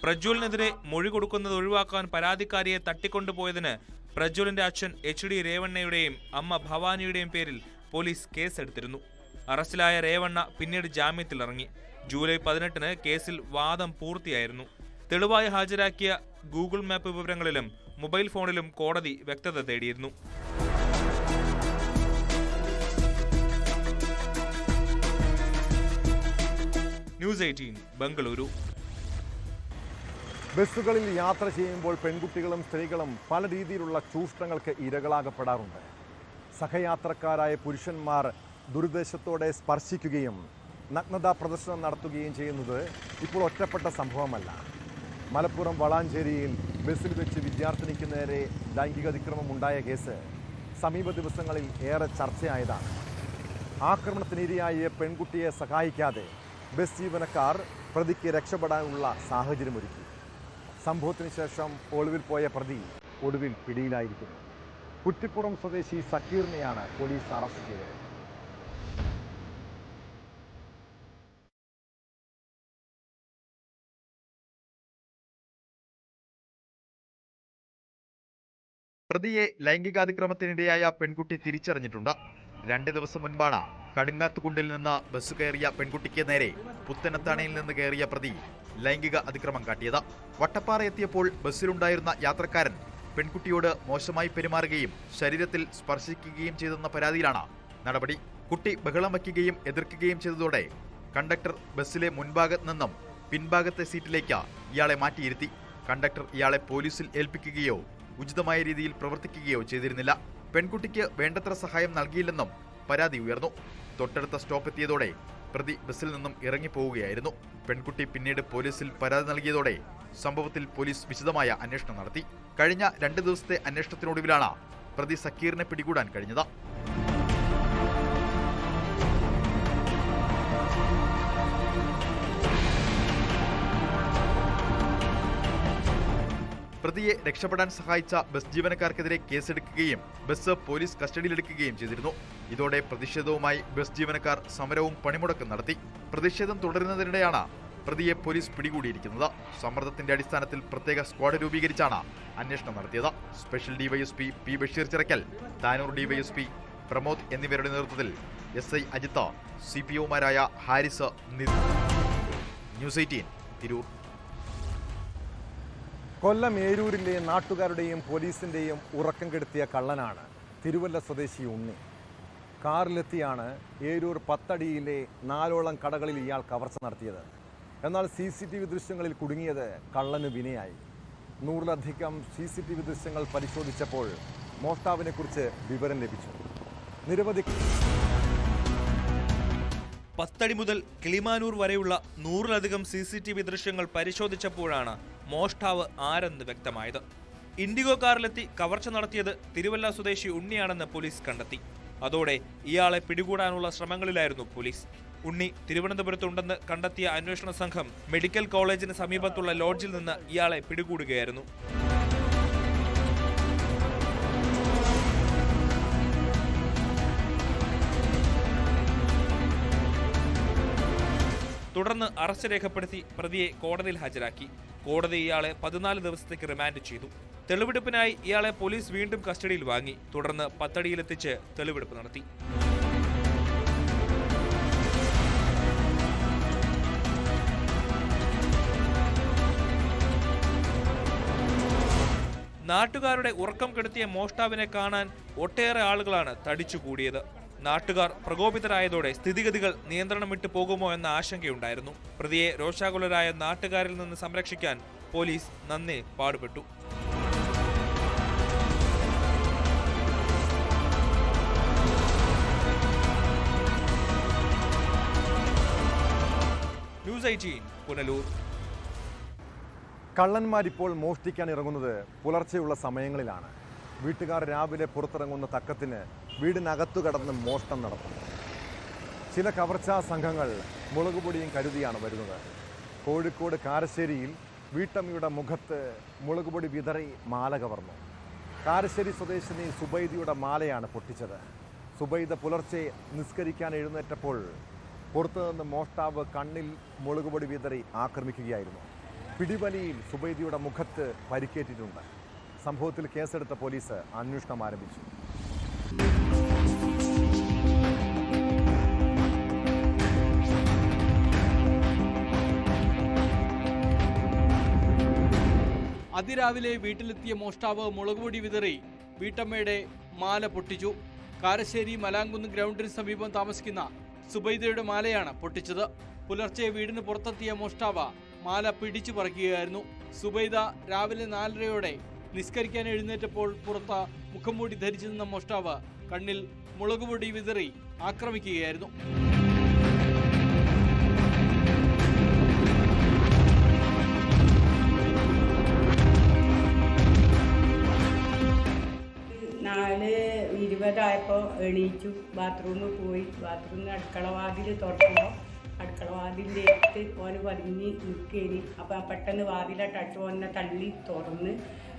Speaker 11: പ്രജ്വലിനെതിരെ മൊഴി കൊടുക്കുന്നത് ഒഴിവാക്കാൻ പരാതിക്കാരിയെ തട്ടിക്കൊണ്ടുപോയതിന് പ്രജ്വലിന്റെ അച്ഛൻ HD രേവണ്ണയുടെയും അമ്മ ഭവാനിയുടെയും പേരിൽ പോലീസ് കേസെടുത്തിരുന്നു. അറസ്റ്റിലായ രേവണ്ണ പിന്നീട് ജാമ്യത്തിലിറങ്ങി. ജൂലൈ 18-ന് കേസിൽ വാദം പൂർത്തിയായിരുന്നു. തെളിവായി ഹാജരാക്കിയ ഗൂഗിൾ മാപ്പ് വിവരങ്ങളിലും മൊബൈൽ ഫോണിലും കോടതി വ്യക്തത തേടിയിരുന്നു. ന്യൂസ് 18 ബംഗളൂരു.
Speaker 1: ബസ്സുകളിൽ യാത്ര ചെയ്യുമ്പോൾ പെൺകുട്ടികളും സ്ത്രീകളും പല രീതിയിലുള്ള ചൂഷണങ്ങൾക്ക് ഇരകളാകപ്പെടാറുണ്ട്. സഹയാത്രക്കാരായ പുരുഷന്മാർ ദുരുദ്ദേശത്തോടെ സ്പർശിക്കുകയും നഗ്നതാ പ്രദർശനം നടത്തുകയും ചെയ്യുന്നത് ഇപ്പോൾ ഒറ്റപ്പെട്ട സംഭവമല്ല. മലപ്പുറം വളാഞ്ചേരിയിൽ ബസ്സിൽ വെച്ച് വിദ്യാർത്ഥിനിക്ക് നേരെ ലൈംഗിക അതിക്രമം ഉണ്ടായ കേസ് സമീപ ദിവസങ്ങളിൽ ഏറെ ചർച്ചയായതാണ്. ആക്രമണത്തിനിരയായ പെൺകുട്ടിയെ സഹായിക്കാതെ ബസ് ജീവനക്കാർ പ്രതിക്ക് രക്ഷപ്പെടാനുള്ള സാഹചര്യമൊരുക്കി. സംഭവത്തിന് ശേഷം ഒളിവിൽ പോയ പ്രതി ഒടുവിൽ പിടിയിലായിരിക്കുന്നു. കുറ്റിപ്പുറം സ്വദേശി സക്കീറിനെയാണ് പോലീസ് അറസ്റ്റ് ചെയ്തത്.
Speaker 12: പ്രതിയെ ലൈംഗികാതിക്രമത്തിനിരയായ പെൺകുട്ടി തിരിച്ചറിഞ്ഞിട്ടുണ്ട്. 2 ദിവസം മുൻപാണ് കടുങ്ങാത്തുകുണ്ടിൽ നിന്ന് ബസ് കയറിയ പെൺകുട്ടിക്ക് നേരെ പുത്തനത്താണിയിൽ നിന്ന് കയറിയ പ്രതി ലൈംഗിക അതിക്രമം കാട്ടിയത്. വട്ടപ്പാറ എത്തിയപ്പോൾ ബസ്സിലുണ്ടായിരുന്ന യാത്രക്കാരൻ പെൺകുട്ടിയോട് മോശമായി പെരുമാറുകയും ശരീരത്തിൽ സ്പർശിക്കുകയും ചെയ്തെന്ന പരാതിയിലാണ് നടപടി. കുട്ടി ബഹളം വയ്ക്കുകയും എതിർക്കുകയും ചെയ്തതോടെ കണ്ടക്ടർ ബസ്സിലെ മുൻഭാഗത്ത് നിന്നും പിൻഭാഗത്തെ സീറ്റിലേക്ക് ഇയാളെ മാറ്റിയിരുത്തി. കണ്ടക്ടർ ഇയാളെ പോലീസിൽ ഏൽപ്പിക്കുകയോ ഉചിതമായ രീതിയിൽ പ്രവർത്തിക്കുകയോ ചെയ്തിരുന്നില്ല. പെൺകുട്ടിക്ക് വേണ്ടത്ര സഹായം നൽകിയില്ലെന്നും പരാതി ഉയർന്നു. തൊട്ടടുത്ത സ്റ്റോപ്പ് എത്തിയതോടെ പ്രതി ബസ്സിൽ നിന്നും ഇറങ്ങിപ്പോവുകയായിരുന്നു. പെൺകുട്ടി പിന്നീട് പോലീസിൽ പരാതി നൽകിയതോടെ സംഭവത്തിൽ പോലീസ് വിശദമായ അന്വേഷണം നടത്തി. കഴിഞ്ഞ 2 ദിവസത്തെ അന്വേഷണത്തിനൊടുവിലാണ് പ്രതി സക്കീറിനെ പിടികൂടാൻ കഴിഞ്ഞത്. പ്രതിയെ രക്ഷപ്പെടാൻ സഹായിച്ച ബസ് ജീവനക്കാർക്കെതിരെ കേസെടുക്കുകയും ബസ് പോലീസ് കസ്റ്റഡിയിലെടുക്കുകയും ചെയ്തിരുന്നു. ഇതോടെ പ്രതിഷേധവുമായി ബസ് ജീവനക്കാർ സമരവും പണിമുടക്കും നടത്തി. പ്രതിഷേധം തുടരുന്നതിനിടെയാണ് പ്രതിയെ പോലീസ് പിടികൂടിയിരിക്കുന്നത്. സമ്മർദ്ദത്തിന്റെ അടിസ്ഥാനത്തിൽ പ്രത്യേക സ്ക്വാഡ് രൂപീകരിച്ചാണ് അന്വേഷണം നടത്തിയത്. Special DYSP P Basheer Chirakkal, Tanur DYSP Pramod എന്നിവരുടെ നേതൃത്വത്തിൽ SI അജിത്ത്, CPOമാരായ ഹാരിസ്, ന്യൂസ് 18 തിരൂർ.
Speaker 1: കൊല്ലം ഏരൂരിലെ നാട്ടുകാരുടെയും പോലീസിൻ്റെയും ഉറക്കം കെടുത്തിയ കള്ളനാണ് തിരുവല്ല സ്വദേശി ഉണ്ണി. കാറിലെത്തിയാണ് ഏരൂർ 10 അടിയിലെ 4ഓളം കടകളിൽ ഇയാൾ കവർച്ച നടത്തിയത്. എന്നാൽ CCTV ദൃശ്യങ്ങളിൽ കുടുങ്ങിയത് കള്ളന് വിനയായി. 100-ലധികം CCTV ദൃശ്യങ്ങൾ പരിശോധിച്ചപ്പോൾ മോഷ്ടാവിനെക്കുറിച്ച് വിവരം ലഭിച്ചു. നിരവധി
Speaker 11: 10 അടി മുതൽ കിളിമാനൂർ വരെയുള്ള 100-ലധികം CCTV ദൃശ്യങ്ങൾ പരിശോധിച്ചപ്പോഴാണ് മോഷ്ടാവ് ആരെന്ന് വ്യക്തമായത്. ഇൻഡിഗോ കാറിലെത്തി കവർച്ച നടത്തിയത് തിരുവല്ല സ്വദേശി ഉണ്ണിയാണെന്ന് പോലീസ് കണ്ടെത്തി. അതോടെ ഇയാളെ പിടികൂടാനുള്ള ശ്രമങ്ങളിലായിരുന്നു പോലീസ്. ഉണ്ണി തിരുവനന്തപുരത്തുണ്ടെന്ന് കണ്ടെത്തിയ അന്വേഷണ സംഘം മെഡിക്കൽ കോളേജിന് സമീപത്തുള്ള ലോഡ്ജിൽ നിന്ന് ഇയാളെ പിടികൂടുകയായിരുന്നു. തുടർന്ന് അറസ്റ്റ് രേഖപ്പെടുത്തി പ്രതിയെ കോടതിയിൽ ഹാജരാക്കി. കോടതി ഇയാളെ 14 ദിവസത്തേക്ക് റിമാൻഡ് ചെയ്തു. തെളിവെടുപ്പിനായി ഇയാളെ പോലീസ് വീണ്ടും കസ്റ്റഡിയിൽ വാങ്ങി. തുടർന്ന് 10 അടിയിലെത്തിച്ച് തെളിവെടുപ്പ് നടത്തി. നാട്ടുകാരുടെ ഉറക്കം കെടുത്തിയ മോഷ്ടാവിനെ കാണാൻ ഒട്ടേറെ ആളുകളാണ് തടിച്ചുകൂടിയത്. നാട്ടുകാർ പ്രകോപിതരായതോടെ സ്ഥിതിഗതികൾ നിയന്ത്രണം വിട്ടു പോകുമോ എന്ന ആശങ്കയുണ്ടായിരുന്നു. പ്രതിയെ രോഷാകുലരായ നാട്ടുകാരിൽ നിന്ന് സംരക്ഷിക്കാൻ പോലീസ് നന്നേ പാടുപെട്ടു. ന്യൂസ് 18 പുനലൂർ.
Speaker 1: കള്ളന്മാരിപ്പോൾ മോഷ്ടിക്കാൻ ഇറങ്ങുന്നത് പുലർച്ചെയുള്ള സമയങ്ങളിലാണ്. വീട്ടുകാർ രാവിലെ പുറത്തിറങ്ങുന്ന തക്കത്തിന് വീടിനകത്തു കടന്ന് മോഷണം നടത്തുന്നു. ചില കവർച്ചാ സംഘങ്ങൾ മുളകുപൊടിയും കരുതിയാണ് വരുന്നത്. കോഴിക്കോട് കാരശ്ശേരിയിൽ വീട്ടമ്മയുടെ മുഖത്ത് മുളകുപൊടി വിതറി മാല കവർന്നു. കാരശ്ശേരി സ്വദേശിനി സുബൈദയുടെ മാലയാണ് പൊട്ടിച്ചത്. സുബൈദ പുലർച്ചെ നിസ്കരിക്കാൻ എഴുന്നേറ്റപ്പോൾ പുറത്തുനിന്ന് മോഷ്ടാവ് കണ്ണിൽ മുളകുപൊടി വിതറി ആക്രമിക്കുകയായിരുന്നു. പിടിവലിയിൽ സുബൈദയുടെ മുഖത്ത് പരിക്കേറ്റിട്ടുണ്ട്. സംഭവത്തിൽ കേസെടുത്ത പോലീസ് അന്വേഷണം ആരംഭിച്ചു.
Speaker 13: അതിരാവിലെ വീട്ടിലെത്തിയ മോഷ്ടാവ് മുളകുപൊടി വിതറി വീട്ടമ്മയുടെ മാല പൊട്ടിച്ചു. കാരശ്ശേരി മലാങ്കുന്ന് ഗ്രൗണ്ടിന് സമീപം താമസിക്കുന്ന സുബൈദയുടെ മാലയാണ് പൊട്ടിച്ചത്. പുലർച്ചെ വീടിന് പുറത്തെത്തിയ മോഷ്ടാവ് മാല പിടിച്ചു പറിക്കുകയായിരുന്നു. സുബൈദ രാവിലെ 4:30 നിസ്കരിക്കാൻ എഴുന്നേറ്റപ്പോൾ പുറത്ത് മുഖംമൂടി ധരിച്ചു നിന്ന മോഷ്ടാവ് കണ്ണിൽ മുളകുപൊടി വിതറി ആക്രമിക്കുകയായിരുന്നു.
Speaker 14: നാല് 20 എണീച്ചു, ബാത്റൂമിൽ പോയി. ബാത്റൂമിൽ അടുക്കളവാതിൽ തുറക്കുമ്പോൾ അടുക്കളവാതിലിൻ്റെ അടുത്ത് ഓന് പതിഞ്ഞ് നിൽക്കേനി. അപ്പം പെട്ടെന്ന് വാതിലെ ടച്ച് ഓനെ തള്ളി തുറന്ന്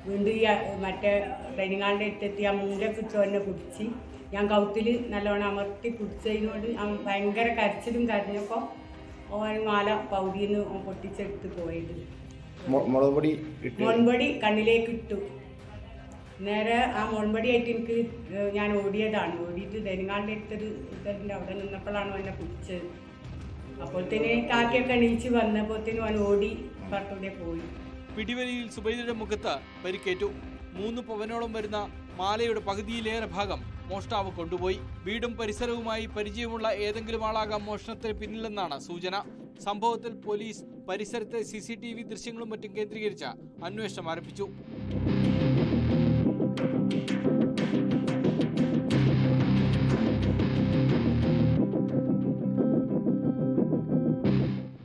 Speaker 14: വീണ്ടും ഈ മറ്റേ ഡൈനിങ്ങാളിൻ്റെ അടുത്തെത്തി ആ മൂലക്കിട്ട് ഓനെ പിടിച്ച് ഞാൻ കൗത്തിൽ നല്ലോണം അമർത്തി പിടിച്ചതിനോട് ഭയങ്കര കരച്ചിലും കരഞ്ഞപ്പോൾ ഓൻ മാല പൗതിയിൽ നിന്ന് പൊട്ടിച്ചെടുത്ത് പോയത്. മുൻപടി കണ്ണിലേക്ക് ഇട്ടു. നേരെ ആ മുൻപടിയായിട്ട് എനിക്ക് ഞാൻ ഓടിയതാണ്. ഓടിയിട്ട് ഡൈനിങ്ങാളിൻ്റെ അടുത്തൊരു ഇതറിൻ്റെ അവിടെ നിന്നപ്പോഴാണ് എന്നെ പിടിച്ചത്. അപ്പോഴത്തേന് കാക്കയൊക്കെ എണീച്ച് വന്നപ്പോഴത്തേനും അവൻ ഓടി പുറത്തൂടെ പോയി.
Speaker 13: പിടിവലിയിൽ സുബൈദയുടെ മുഖത്ത് പരിക്കേറ്റു. 3 പവനോളം വരുന്ന മാലയുടെ പകുതിയിലേറെ ഭാഗം മോഷ്ടാവ് കൊണ്ടുപോയി. വീടും പരിസരവുമായി പരിചയമുള്ള ഏതെങ്കിലും ആളാകാം മോഷണത്തിന് പിന്നിലെന്നാണ് സൂചന. സംഭവത്തിൽ പോലീസ് പരിസരത്തെ CCTV ദൃശ്യങ്ങളും മറ്റും കേന്ദ്രീകരിച്ച് അന്വേഷണം ആരംഭിച്ചു.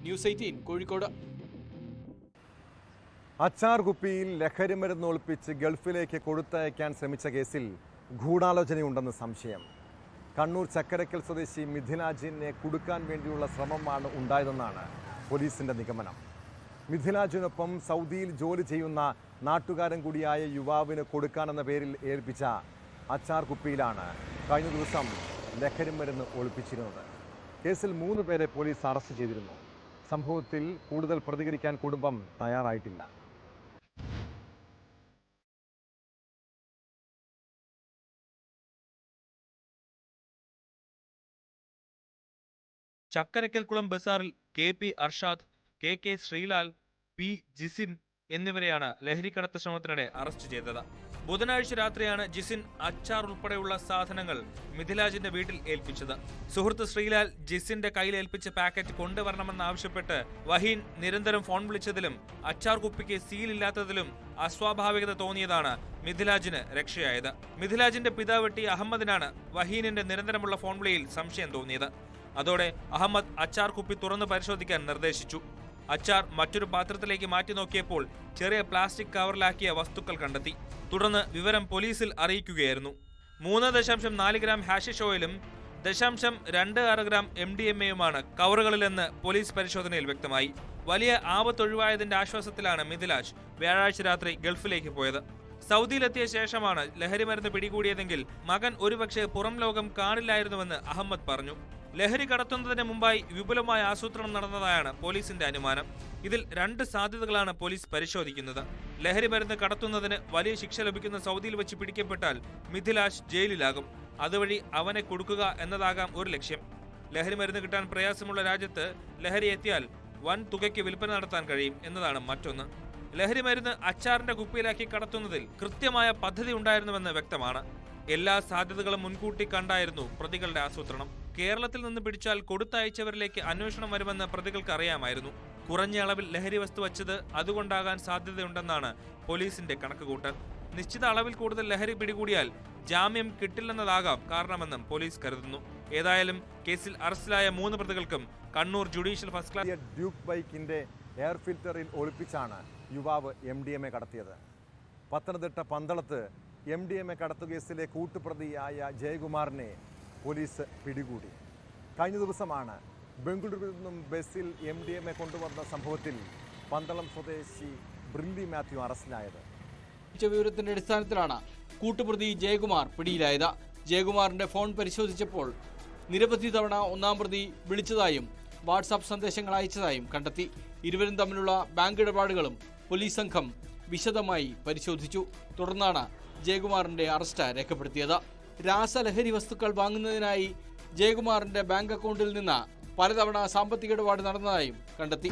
Speaker 13: ന്യൂസ് 18 കോഴിക്കോട്.
Speaker 1: അച്ചാർ കുപ്പിയിൽ ലഹരിമരുന്ന് ഒളിപ്പിച്ച് ഗൾഫിലേക്ക് കൊടുത്തയക്കാൻ ശ്രമിച്ച കേസിൽ ഗൂഢാലോചനയുണ്ടെന്ന് സംശയം. കണ്ണൂർ ചക്കരക്കൽ സ്വദേശി മിഥിലാജിനെ കുടുക്കാൻ വേണ്ടിയുള്ള ശ്രമമാണ് ഉണ്ടായതെന്നാണ് പോലീസിന്റെ നിഗമനം. മിഥിലാജിനൊപ്പം സൗദിയിൽ ജോലി ചെയ്യുന്ന നാട്ടുകാരൻ കൂടിയായ യുവാവിന് കൊടുക്കാനെന്ന പേരിൽ ഏൽപ്പിച്ച അച്ചാർ കുപ്പിയിലാണ് കഴിഞ്ഞ ദിവസം ലഹരിമരുന്ന് ഒളിപ്പിച്ചിരുന്നത്. കേസിൽ 3 പേരെ പോലീസ് അറസ്റ്റ് ചെയ്തിരുന്നു. സംഭവത്തിൽ കൂടുതൽ പ്രതികരിക്കാൻ കുടുംബം തയ്യാറായിട്ടില്ല.
Speaker 11: ചക്കരക്കൽക്കുളം ബസാറിൽ KP Arshad, KK Sreelal, P Jisin എന്നിവരെയാണ് ലഹരിക്കടത്ത് ശ്രമത്തിനിടെ അറസ്റ്റ് ചെയ്തത്. ബുധനാഴ്ച രാത്രിയാണ് ജിസിൻ അച്ചാർ ഉൾപ്പെടെയുള്ള സാധനങ്ങൾ മിഥിലാജിന്റെ വീട്ടിൽ ഏൽപ്പിച്ചത്. സുഹൃത്ത് ശ്രീലാൽ ജിസിന്റെ കയ്യിൽ ഏൽപ്പിച്ച പാക്കറ്റ് കൊണ്ടുവരണമെന്നാവശ്യപ്പെട്ട് വഹീൻ നിരന്തരം ഫോൺ വിളിച്ചതിലും അച്ചാർ കുപ്പിക്ക് സീലില്ലാത്തതിലും അസ്വാഭാവികത തോന്നിയതാണ് മിഥിലാജിന് രക്ഷയായത്. മിഥിലാജിന്റെ പിതാവെട്ടി അഹമ്മദിനാണ് വഹീനിന്റെ നിരന്തരമുള്ള ഫോൺ വിളിയിൽ സംശയം തോന്നിയത്. അതോടെ അഹമ്മദ് അച്ചാർ കുപ്പി തുറന്ന് പരിശോധിക്കാൻ നിർദ്ദേശിച്ചു. അച്ചാർ മറ്റൊരു പാത്രത്തിലേക്ക് മാറ്റി നോക്കിയപ്പോൾ ചെറിയ പ്ലാസ്റ്റിക് കവറിലാക്കിയ വസ്തുക്കൾ കണ്ടെത്തി. തുടർന്ന് വിവരം പോലീസിൽ അറിയിക്കുകയായിരുന്നു. 3.4 ഗ്രാം ഹാഷിഷ് ഓയിലും 0.26 ഗ്രാം MDMA-യുമാണ് കവറുകളിലെന്ന് പോലീസ് പരിശോധനയിൽ വ്യക്തമായി. വലിയ ആപത്തൊഴിവായതിന്റെ ആശ്വാസത്തിലാണ് മിഥിലാജ് വ്യാഴാഴ്ച രാത്രി ഗൾഫിലേക്ക് പോയത്. സൗദിയിലെത്തിയ ശേഷമാണ് ലഹരിമരുന്ന് പിടികൂടിയതെങ്കിൽ മകൻ ഒരുപക്ഷെ പുറം ലോകം കാണില്ലായിരുന്നുവെന്ന് അഹമ്മദ് പറഞ്ഞു. ലഹരി കടത്തുന്നതിന് മുമ്പായി വിപുലമായ ആസൂത്രണം നടന്നതായാണ് പോലീസിന്റെ അനുമാനം. ഇതിൽ 2 സാധ്യതകളാണ് പോലീസ് പരിശോധിക്കുന്നത്. ലഹരി മരുന്ന് കടത്തുന്നതിന് വലിയ ശിക്ഷ ലഭിക്കുന്ന സൗദിയിൽ വെച്ച് പിടിക്കപ്പെട്ടാൽ മിഥിലാജ് ജയിലിലാകും. അതുവഴി അവനെ കൊടുക്കുക എന്നതാകാം ഒരു ലക്ഷ്യം. ലഹരി മരുന്ന് കിട്ടാൻ പ്രയാസമുള്ള രാജ്യത്ത് ലഹരി എത്തിയാൽ വൻ തുകയ്ക്ക് വിൽപ്പന നടത്താൻ കഴിയും എന്നതാണ് മറ്റൊന്ന്. ലഹരി മരുന്ന് അച്ചാറിന്റെ കുപ്പിയിലാക്കി കടത്തുന്നതിൽ കൃത്യമായ പദ്ധതി ഉണ്ടായിരുന്നുവെന്ന് വ്യക്തമാണ്. എല്ലാ സാധ്യതകളും മുൻകൂട്ടി കണ്ടായിരുന്നു പ്രതികളുടെ ആസൂത്രണം. കേരളത്തിൽ നിന്ന് പിടിച്ചാൽ കൊടുത്തയച്ചവരിലേക്ക് അന്വേഷണം വരുമെന്ന് പ്രതികൾക്ക് അറിയാമായിരുന്നു. കുറഞ്ഞ അളവിൽ ലഹരി വസ്തു വച്ചത് അതുകൊണ്ടാകാൻ സാധ്യതയുണ്ടെന്നാണ് പോലീസിന്റെ കണക്കുകൂട്ടൽ. നിശ്ചിത അളവിൽ കൂടുതൽ ലഹരി പിടികൂടിയാൽ ജാമ്യം കിട്ടില്ലെന്നതാകാം കാരണമെന്നും പോലീസ് കരുതുന്നു. ഏതായാലും കേസിൽ അറസ്റ്റിലായ 3 പ്രതികൾക്കും Kannur judicial first class
Speaker 1: Duke ബൈക്കിന്റെ എയർ ഫിൽറ്ററിൽ ഒളിപ്പിച്ചാണ് യുവാവ് MDMA കടത്തിയത്. പത്തനംതിട്ട പന്തളത്ത് MDMA കടത്തുകേസിലെ കൂട്ടുപ്രതിയായ ജയകുമാറിനെ പോലീസ് പിടികൂടി. കഴിഞ്ഞ ദിവസമാണ് ബംഗളൂരുവിൽ നിന്നും ബസ്സിൽ MDMA കൊണ്ടുവന്ന സംഭവത്തിൽ പന്തളം സ്വദേശി ബ്രില്ലി മാത്യു അറസ്റ്റിലായത്.
Speaker 13: വിവരത്തിന്റെ അടിസ്ഥാനത്തിലാണ് കൂട്ടുപ്രതി ജയകുമാർ പിടിയിലായത്. ജയകുമാറിന്റെ ഫോൺ പരിശോധിച്ചപ്പോൾ നിരവധി തവണ ഒന്നാം പ്രതി വിളിച്ചതായും വാട്സാപ്പ് സന്ദേശങ്ങൾ അയച്ചതായും കണ്ടെത്തി. ഇരുവരും തമ്മിലുള്ള ബാങ്ക് ഇടപാടുകളും പോലീസ് സംഘം വിശദമായി പരിശോധിച്ചു. തുടർന്നാണ് ജയകുമാറിന്റെ അറസ്റ്റ് രേഖപ്പെടുത്തിയത്. രാസലഹരി വസ്തുക്കൾ വാങ്ങുന്നതിനായി ജയകുമാറിന്റെ ബാങ്ക് അക്കൗണ്ടിൽ നിന്ന് പലതവണ സാമ്പത്തിക ഇടപാട് നടന്നതായും കണ്ടെത്തി.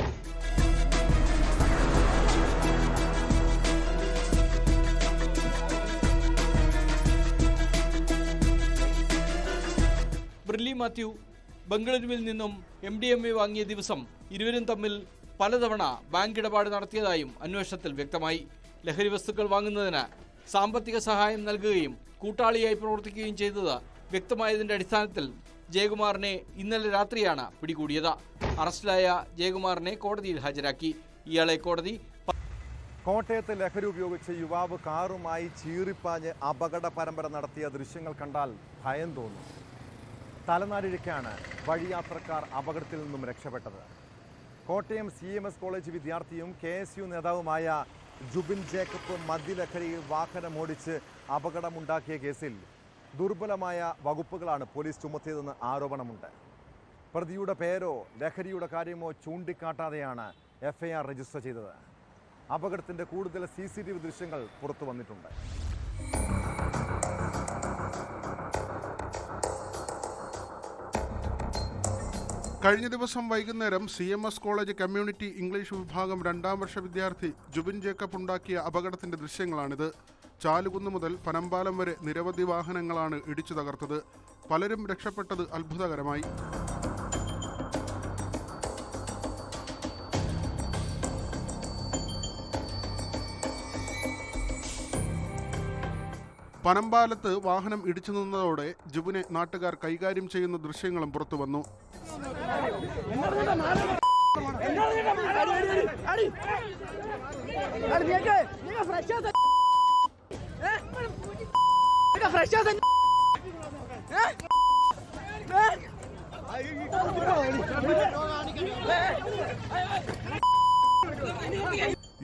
Speaker 13: ബ്രില്ലി മാത്യു ബംഗളൂരുവിൽ നിന്നും MDMA വാങ്ങിയ ദിവസം ഇരുവരും തമ്മിൽ പലതവണ ബാങ്ക് ഇടപാട് നടത്തിയതായും അന്വേഷണത്തിൽ വ്യക്തമായി. ലഹരി വസ്തുക്കൾ വാങ്ങുന്നതിന് സാമ്പത്തിക സഹായം നൽകുകയും കൂട്ടാളിയായി പ്രവർത്തിക്കുകയും ചെയ്തത് വ്യക്തമായതിന്റെ അടിസ്ഥാനത്തിൽ ജയകുമാറിനെ ഇന്നലെ രാത്രിയാണ് പിടികൂടിയത്. അറസ്റ്റിലായ ജയകുമാറിനെ കോടതിയിൽ ഹാജരാക്കി. ഇയാളെ കോടതി
Speaker 1: കോട്ടയത്ത് ലഹരി ഉപയോഗിച്ച് യുവാവ് കാറുമായി ചീറിപ്പാഞ്ഞ് അപകട പരമ്പര നടത്തിയ ദൃശ്യങ്ങൾ കണ്ടാൽ ഭയം തോന്നും. തലനാരിഴയ്ക്കാണ് വഴിയാത്രക്കാർ അപകടത്തിൽ നിന്നും രക്ഷപ്പെട്ടത്. കോട്ടയം CMS കോളേജ് വിദ്യാർത്ഥിയും KSU നേതാവുമായ ജുബിൻ ജേക്കബ് മദ്യലഹരിയിൽ വാഹനമോടിച്ച് അപകടമുണ്ടാക്കിയ കേസിൽ ദുർബലമായ വകുപ്പുകളാണ് പോലീസ് ചുമത്തിയതെന്ന് ആരോപണമുണ്ട്. പ്രതിയുടെ പേരോ ലഹരിയുടെ കാര്യമോ ചൂണ്ടിക്കാട്ടാതെയാണ് FIR രജിസ്റ്റർ ചെയ്തത്. അപകടത്തിൻ്റെ കൂടുതൽ CCTV ദൃശ്യങ്ങൾ പുറത്തു വന്നിട്ടുണ്ട്.
Speaker 3: കഴിഞ്ഞ ദിവസം വൈകുന്നേരം CMS കോളേജ് കമ്മ്യൂണിറ്റി ഇംഗ്ലീഷ് വിഭാഗം 2ാം വർഷ വിദ്യാർത്ഥി ജുബിൻ ജേക്കബ് ഉണ്ടാക്കിയ അപകടത്തിന്റെ ദൃശ്യങ്ങളാണിത്. ചാലുകുന്ന് മുതൽ പനമ്പാലം വരെ നിരവധി വാഹനങ്ങളാണ് ഇടിച്ചു തകർത്തത്. പലരും രക്ഷപ്പെട്ടത് അത്ഭുതകരമായി. പനമ്പാലത്ത് വാഹനം ഇടിച്ചു നിന്നതോടെ ജുബിനെ നാട്ടുകാർ കൈകാര്യം ചെയ്യുന്ന ദൃശ്യങ്ങളും പുറത്തു വന്നു.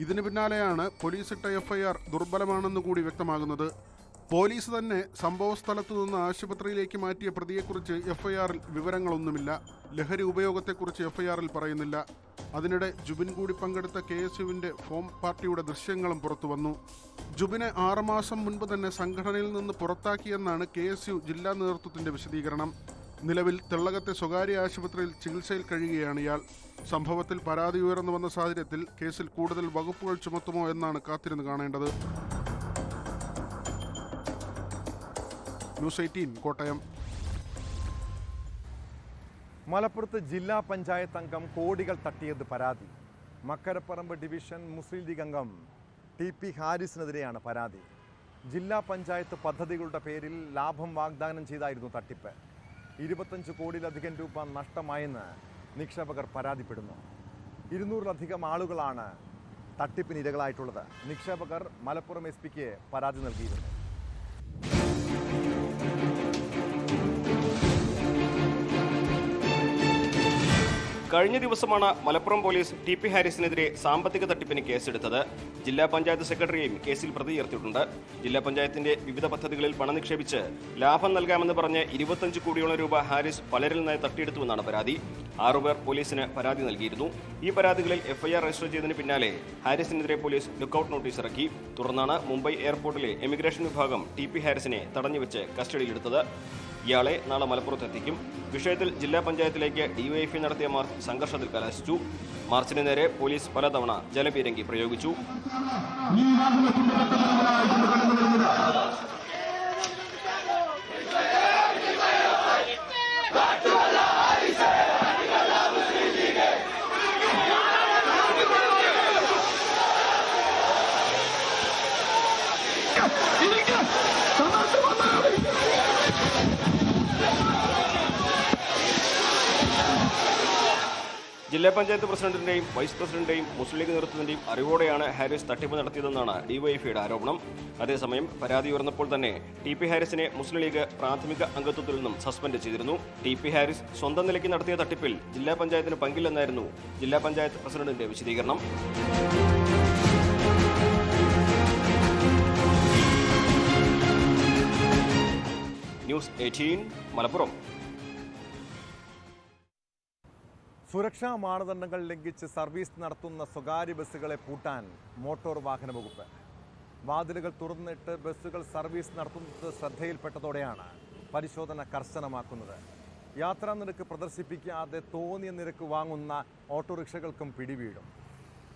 Speaker 3: ഇതിന് പിന്നാലെയാണ് പോലീസിട്ട FIR ദുർബലമാണെന്ന് കൂടി വ്യക്തമാകുന്നത്. പോലീസ് തന്നെ സംഭവ സ്ഥലത്തു നിന്ന് ആശുപത്രിയിലേക്ക് മാറ്റിയ പ്രതിയെക്കുറിച്ച് FIR-ൽ വിവരങ്ങളൊന്നുമില്ല. ലഹരി ഉപയോഗത്തെക്കുറിച്ച് FIR-ൽ പറയുന്നില്ല. അതിനിടെ ജുബിൻ കൂടി പങ്കെടുത്ത KSUവിൻ്റെ ഫോം പാർട്ടിയുടെ ദൃശ്യങ്ങളും പുറത്തുവന്നു. ജുബിനെ 6 മാസം മുൻപ് തന്നെ സംഘടനയിൽ നിന്ന് പുറത്താക്കിയെന്നാണ് KSU ജില്ലാ നേതൃത്വത്തിന്റെ വിശദീകരണം. നിലവിൽ തെള്ളകത്തെ സ്വകാര്യ ആശുപത്രിയിൽ ചികിത്സയിൽ കഴിയുകയാണ് ഇയാൾ. സംഭവത്തിൽ പരാതി ഉയർന്നു വന്ന സാഹചര്യത്തിൽ കേസിൽ കൂടുതൽ വകുപ്പുകൾ ചുമത്തുമോ എന്നാണ് കാത്തിരുന്ന് കാണേണ്ടത്. ന്യൂസ് 18 കോട്ടയം.
Speaker 1: മലപ്പുറത്ത് ജില്ലാ പഞ്ചായത്ത് അംഗം കോടികൾ തട്ടിയത് പരാതി. മക്കരപ്പറമ്പ് ഡിവിഷൻ മുസ്ലിം ലീഗ് അംഗം TP ഹാരിസിനെതിരെയാണ് പരാതി. ജില്ലാ പഞ്ചായത്ത് പദ്ധതികളുടെ പേരിൽ ലാഭം വാഗ്ദാനം ചെയ്തായിരുന്നു തട്ടിപ്പ്. 25 കോടിയിലധികം രൂപ നഷ്ടമായെന്ന് നിക്ഷേപകർ പരാതിപ്പെടുന്നു. 200-ലധികം ആളുകളാണ് തട്ടിപ്പിന് ഇരകളായിട്ടുള്ളത്. നിക്ഷേപകർ മലപ്പുറം SP-ക്ക് പരാതി നൽകിയിരുന്നു.
Speaker 15: കഴിഞ്ഞ ദിവസമാണ് മലപ്പുറം പോലീസ് TP ഹാരിസിനെതിരെ സാമ്പത്തിക തട്ടിപ്പിന് കേസെടുത്തത്. ജില്ലാ പഞ്ചായത്ത് സെക്രട്ടറിയെയും കേസിൽ പ്രതി ചേർത്തിട്ടുണ്ട്. ജില്ലാ പഞ്ചായത്തിന്റെ വിവിധ പദ്ധതികളിൽ പണം നിക്ഷേപിച്ച് ലാഭം നൽകാമെന്ന് പറഞ്ഞ് 25 കോടിയോളം രൂപ ഹാരിസ് പലരിൽ നിന്നായി തട്ടിയെടുത്തുവെന്നാണ് പരാതി. 6 പേർ പോലീസിന് പരാതി നൽകിയിരുന്നു. ഈ പരാതികളിൽ FIR രജിസ്റ്റർ ചെയ്തതിന് പിന്നാലെ ഹാരിസിനെതിരെ പോലീസ് ലുക്കൌട്ട് നോട്ടീസ് ഇറക്കി. തുടർന്നാണ് മുംബൈ എയർപോർട്ടിലെ എമിഗ്രേഷൻ വിഭാഗം TP ഹാരിസിനെ തടഞ്ഞുവെച്ച് കസ്റ്റഡിയിലെടുത്തത്. ഇയാളെ നാളെ മലപ്പുറത്തെത്തിക്കും. വിഷയത്തിൽ ജില്ലാ പഞ്ചായത്തിലേക്ക് DYFI നടത്തിയ മാർച്ച് സംഘർഷത്തിൽ കലാശിച്ചു. മാർച്ചിന് നേരെ പോലീസ് പലതവണ ജലപീരങ്കി പ്രയോഗിച്ചു. ജില്ലാ പഞ്ചായത്ത് പ്രസിഡന്റിന്റെയും വൈസ് പ്രസിഡന്റിന്റെയും മുസ്ലിം ലീഗ് നേതൃത്വത്തിന്റെയും അറിവോടെയാണ് ഹാരിസ് തട്ടിപ്പ് നടത്തിയതെന്നാണ് ഡിവൈഎഫ്ഐയുടെ ആരോപണം. അതേസമയം പരാതി ഉയർന്നപ്പോൾ തന്നെ ടി.പി. ഹാരിസിനെ മുസ്ലിം ലീഗ് പ്രാഥമിക അംഗത്വത്തിൽ നിന്നും സസ്പെൻഡ് ചെയ്തിരുന്നു. ടി.പി. ഹാരിസ് സ്വന്തം നിലയ്ക്ക് നടത്തിയ തട്ടിപ്പിൽ ജില്ലാ പഞ്ചായത്തിന് പങ്കില്ലെന്നായിരുന്നു ജില്ലാ പഞ്ചായത്ത് പ്രസിഡന്റിന്റെ വിശദീകരണം. ന്യൂസ് 18 മലപ്പുറം.
Speaker 1: സുരക്ഷാ മാനദണ്ഡങ്ങൾ ലംഘിച്ച് സർവീസ് നടത്തുന്ന സ്വകാര്യ ബസ്സുകളെ പൂട്ടാൻ മോട്ടോർ വാഹന വകുപ്പ്. വാതിലുകൾ തുറന്നിട്ട് ബസ്സുകൾ സർവീസ് നടത്തുന്നത് ശ്രദ്ധയിൽപ്പെട്ടതോടെയാണ് പരിശോധന കർശനമാക്കുന്നത്. യാത്രാ നിരക്ക് പ്രദർശിപ്പിക്കാതെ തോന്നിയ നിരക്ക് വാങ്ങുന്ന ഓട്ടോറിക്ഷകൾക്കും പിടിവീഴും.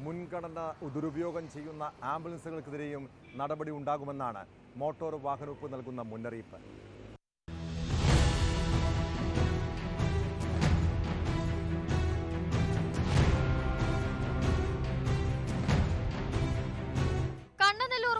Speaker 1: മുൻഗണന ദുരുപയോഗം ചെയ്യുന്ന ആംബുലൻസുകൾക്കെതിരെയും നടപടി ഉണ്ടാകുമെന്നാണ് മോട്ടോർ വാഹന വകുപ്പ് നൽകുന്ന മുന്നറിയിപ്പ്.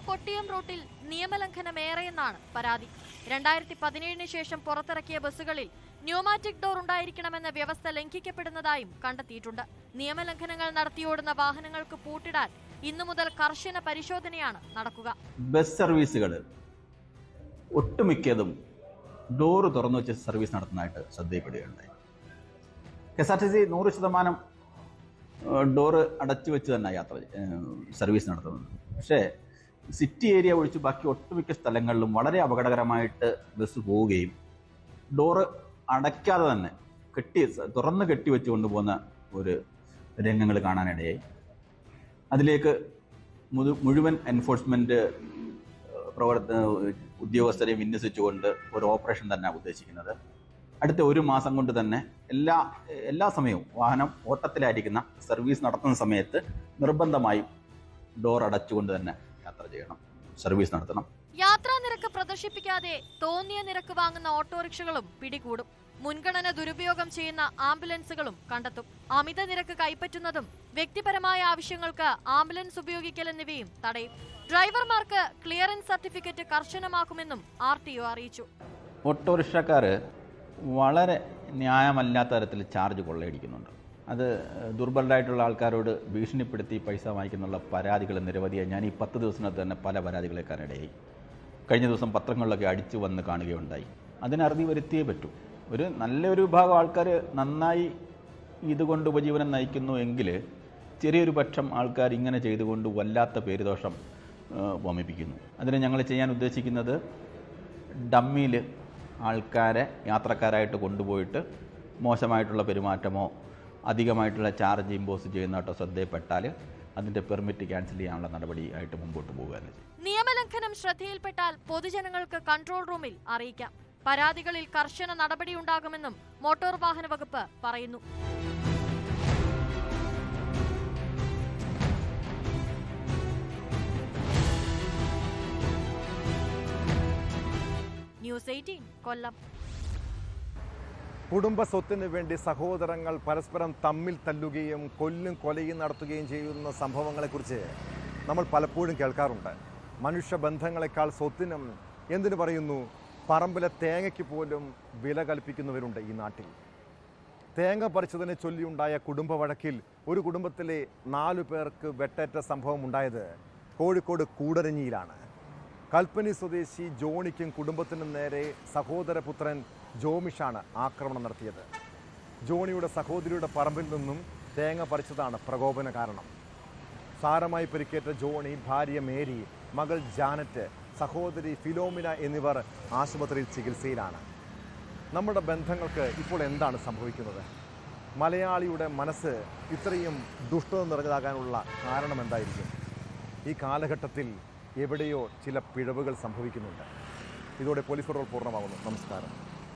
Speaker 10: കൊട്ടിയം റൂട്ടിൽ നിയമലംഘനമേറെയെന്നാണ് പരാതി. 2017 ശേഷം പുറത്തിറക്കിയ ബസ്സുകളിൽ ന്യൂമാറ്റിക് ഡോർ ഉണ്ടായിരിക്കണമെന്ന വ്യവസ്ഥ ലംഘിക്കപ്പെടുന്നതായും കണ്ടെത്തിയിട്ടുണ്ട്. നിയമലംഘനങ്ങൾ നടത്തിയോടുന്ന വാഹനങ്ങൾക്ക് പൂട്ടിടാൻ ഇന്നു മുതൽ കർശന പരിശോധനയാണ് നടക്കുക.
Speaker 16: ബസ് സർവീസുകൾ ഒട്ടുമിക്കതും ഡോറ് തുറന്നു വെച്ച് സർവീസ് നടത്തുന്നതായിട്ട് ശ്രദ്ധയിൽപ്പെടുകയുണ്ടായി. KSRTC 100% ഡോറ് അടച്ചു വെച്ച് തന്നെ സർവീസ് നടത്തുന്നത്. പക്ഷേ സിറ്റി ഏരിയ ഒഴിച്ച് ബാക്കി ഒട്ടുമിക്ക സ്ഥലങ്ങളിലും വളരെ അപകടകരമായിട്ട് ബസ് പോവുകയും ഡോറ് അടയ്ക്കാതെ തന്നെ തുറന്ന് കെട്ടിവെച്ച് കൊണ്ടുപോകുന്ന ഒരു രംഗങ്ങൾ കാണാനിടയായി. അതിലേക്ക് മുഴുവൻ എൻഫോഴ്സ്മെൻറ്റ് ഉദ്യോഗസ്ഥരെ വിന്യസിച്ചുകൊണ്ട് ഒരു ഓപ്പറേഷൻ തന്നെ ഉദ്ദേശിക്കുന്നത്. അടുത്ത 1 മാസം കൊണ്ട് തന്നെ എല്ലാ സമയവും വാഹനം ഓട്ടത്തിലായിരിക്കുന്ന സർവീസ് നടത്തുന്ന സമയത്ത് നിർബന്ധമായും ഡോർ അടച്ചുകൊണ്ട് തന്നെ യാത്ര ചെയ്യണം, സർവീസ് നടത്തണം.
Speaker 10: യാത്രാ നിരക്ക് പ്രദർശിപ്പിക്കാതെ തോന്നിയ നിരക്ക് വാങ്ങുന്ന ഓട്ടോറിക്ഷകളും പിടികൂടും. മുൻഗണന ദുരുപയോഗം ചെയ്യുന്ന ആംബുലൻസുകളും കണ്ടെത്തും. അമിത നിരക്ക് കൈപ്പറ്റുന്നതും വ്യക്തിപരമായ ആവശ്യങ്ങൾക്ക് ആംബുലൻസ് ഉപയോഗിക്കൽ എന്നിവയും തടയും. ഡ്രൈവർമാർക്ക് ക്ലിയറൻസ് സർട്ടിഫിക്കറ്റ് കർശനമാക്കുമെന്നും RTO അറിയിച്ചു.
Speaker 16: ഓട്ടോറിക്ഷക്കാർ വളരെ ന്യായമല്ലാത്ത തരത്തിൽ ചാർജ് കൊള്ളയടിക്കുന്നുണ്ട്. അത് ദുർബലരായിട്ടുള്ള ആൾക്കാരോട് ഭീഷണിപ്പെടുത്തി പൈസ വാങ്ങിക്കുന്നുള്ള പരാതികൾ നിരവധിയായി. ഞാൻ ഈ 10 ദിവസത്തിനകത്ത് തന്നെ പല പരാതികളെ കാണാനിടയായി. കഴിഞ്ഞ ദിവസം പത്രങ്ങളിലൊക്കെ അടിച്ചു വന്ന് കാണുകയുണ്ടായി. അതിനറുതി വരുത്തിയേ പറ്റൂ. നല്ലൊരു വിഭാഗം ആൾക്കാർ നന്നായി ഇതുകൊണ്ട് ഉപജീവനം നയിക്കുന്നു എങ്കിൽ ചെറിയൊരു പക്ഷം ആൾക്കാർ ഇങ്ങനെ ചെയ്തുകൊണ്ട് വല്ലാത്ത പേരുദോഷം വമിപ്പിക്കുന്നു. അതിന് ഞങ്ങൾ ചെയ്യാൻ ഉദ്ദേശിക്കുന്നത് ഡമ്മിയിൽ ആൾക്കാരെ യാത്രക്കാരായിട്ട് കൊണ്ടുപോയിട്ട് മോശമായിട്ടുള്ള പെരുമാറ്റമോ അധികമായിട്ടുള്ള ചാർജ് ഇമ്പോസ് ചെയ്യുന്നതായിട്ടോ ശ്രദ്ധയിൽപ്പെട്ടാൽ അതിൻ്റെ പെർമിറ്റ് ക്യാൻസൽ ചെയ്യാനുള്ള നടപടിയായിട്ട് മുമ്പോട്ട് പോകുകയാണ്.
Speaker 10: നിയമലംഘനം ശ്രദ്ധയിൽപ്പെട്ടാൽ പൊതുജനങ്ങൾക്ക് കൺട്രോൾ റൂമിൽ അറിയിക്കാം. പരാതികളിൽ കർശന നടപടിയുണ്ടാകുമെന്നും മോട്ടോർ വാഹന വകുപ്പ് പറയുന്നു. ന്യൂസ് 18 കൊല്ലം.
Speaker 1: കുടുംബ സ്വത്തിന് വേണ്ടി സഹോദരങ്ങൾ പരസ്പരം തമ്മിൽ തല്ലുകയും കൊലയും നടത്തുകയും ചെയ്യുന്ന സംഭവങ്ങളെക്കുറിച്ച് നമ്മൾ പലപ്പോഴും കേൾക്കാറുണ്ട്. മനുഷ്യബന്ധങ്ങളെക്കാൾ സ്വത്തിനും എന്തിനു പറയുന്നു, പറമ്പിലെ തേങ്ങയ്ക്ക് പോലും വില കൽപ്പിക്കുന്നവരുണ്ട് ഈ നാട്ടിൽ. തേങ്ങ പറിച്ചതിനെ ചൊല്ലിയുണ്ടായ കുടുംബ വഴക്കിൽ ഒരു കുടുംബത്തിലെ 4 പേർക്ക് വെട്ടേറ്റ സംഭവം ഉണ്ടായത് കോഴിക്കോട് കൂടരഞ്ഞിയിലാണ്. കൽപ്പനി സ്വദേശി ജോണിക്കും കുടുംബത്തിനും നേരെ സഹോദരപുത്രൻ ജോമിഷാണ് ആക്രമണം നടത്തിയത്. ജോണിയുടെ സഹോദരിയുടെ പറമ്പിൽ നിന്നും തേങ്ങ പറിച്ചതാണ് പ്രകോപന കാരണം. സാരമായി പരിക്കേറ്റ ജോണി, ഭാര്യ മേരി, മകൾ ജാനറ്റ്, സഹോദരി ഫിലോമിന എന്നിവർ ആശുപത്രിയിൽ ചികിത്സയിലാണ്. നമ്മുടെ ബന്ധങ്ങൾക്ക് ഇപ്പോൾ എന്താണ് സംഭവിക്കുന്നത്? മലയാളിയുടെ മനസ്സ് ഇത്രയും ദുഷ്ടത നിറഞ്ഞതാകാനുള്ള കാരണം എന്തായിരിക്കും? ഈ കാലഘട്ടത്തിൽ എവിടെയോ ചില പിഴവുകൾ സംഭവിക്കുന്നുണ്ട്. ഇതോടെ പോലീസ് പട്രോൾ പൂർണ്ണമാകുന്നു. നമസ്കാരം.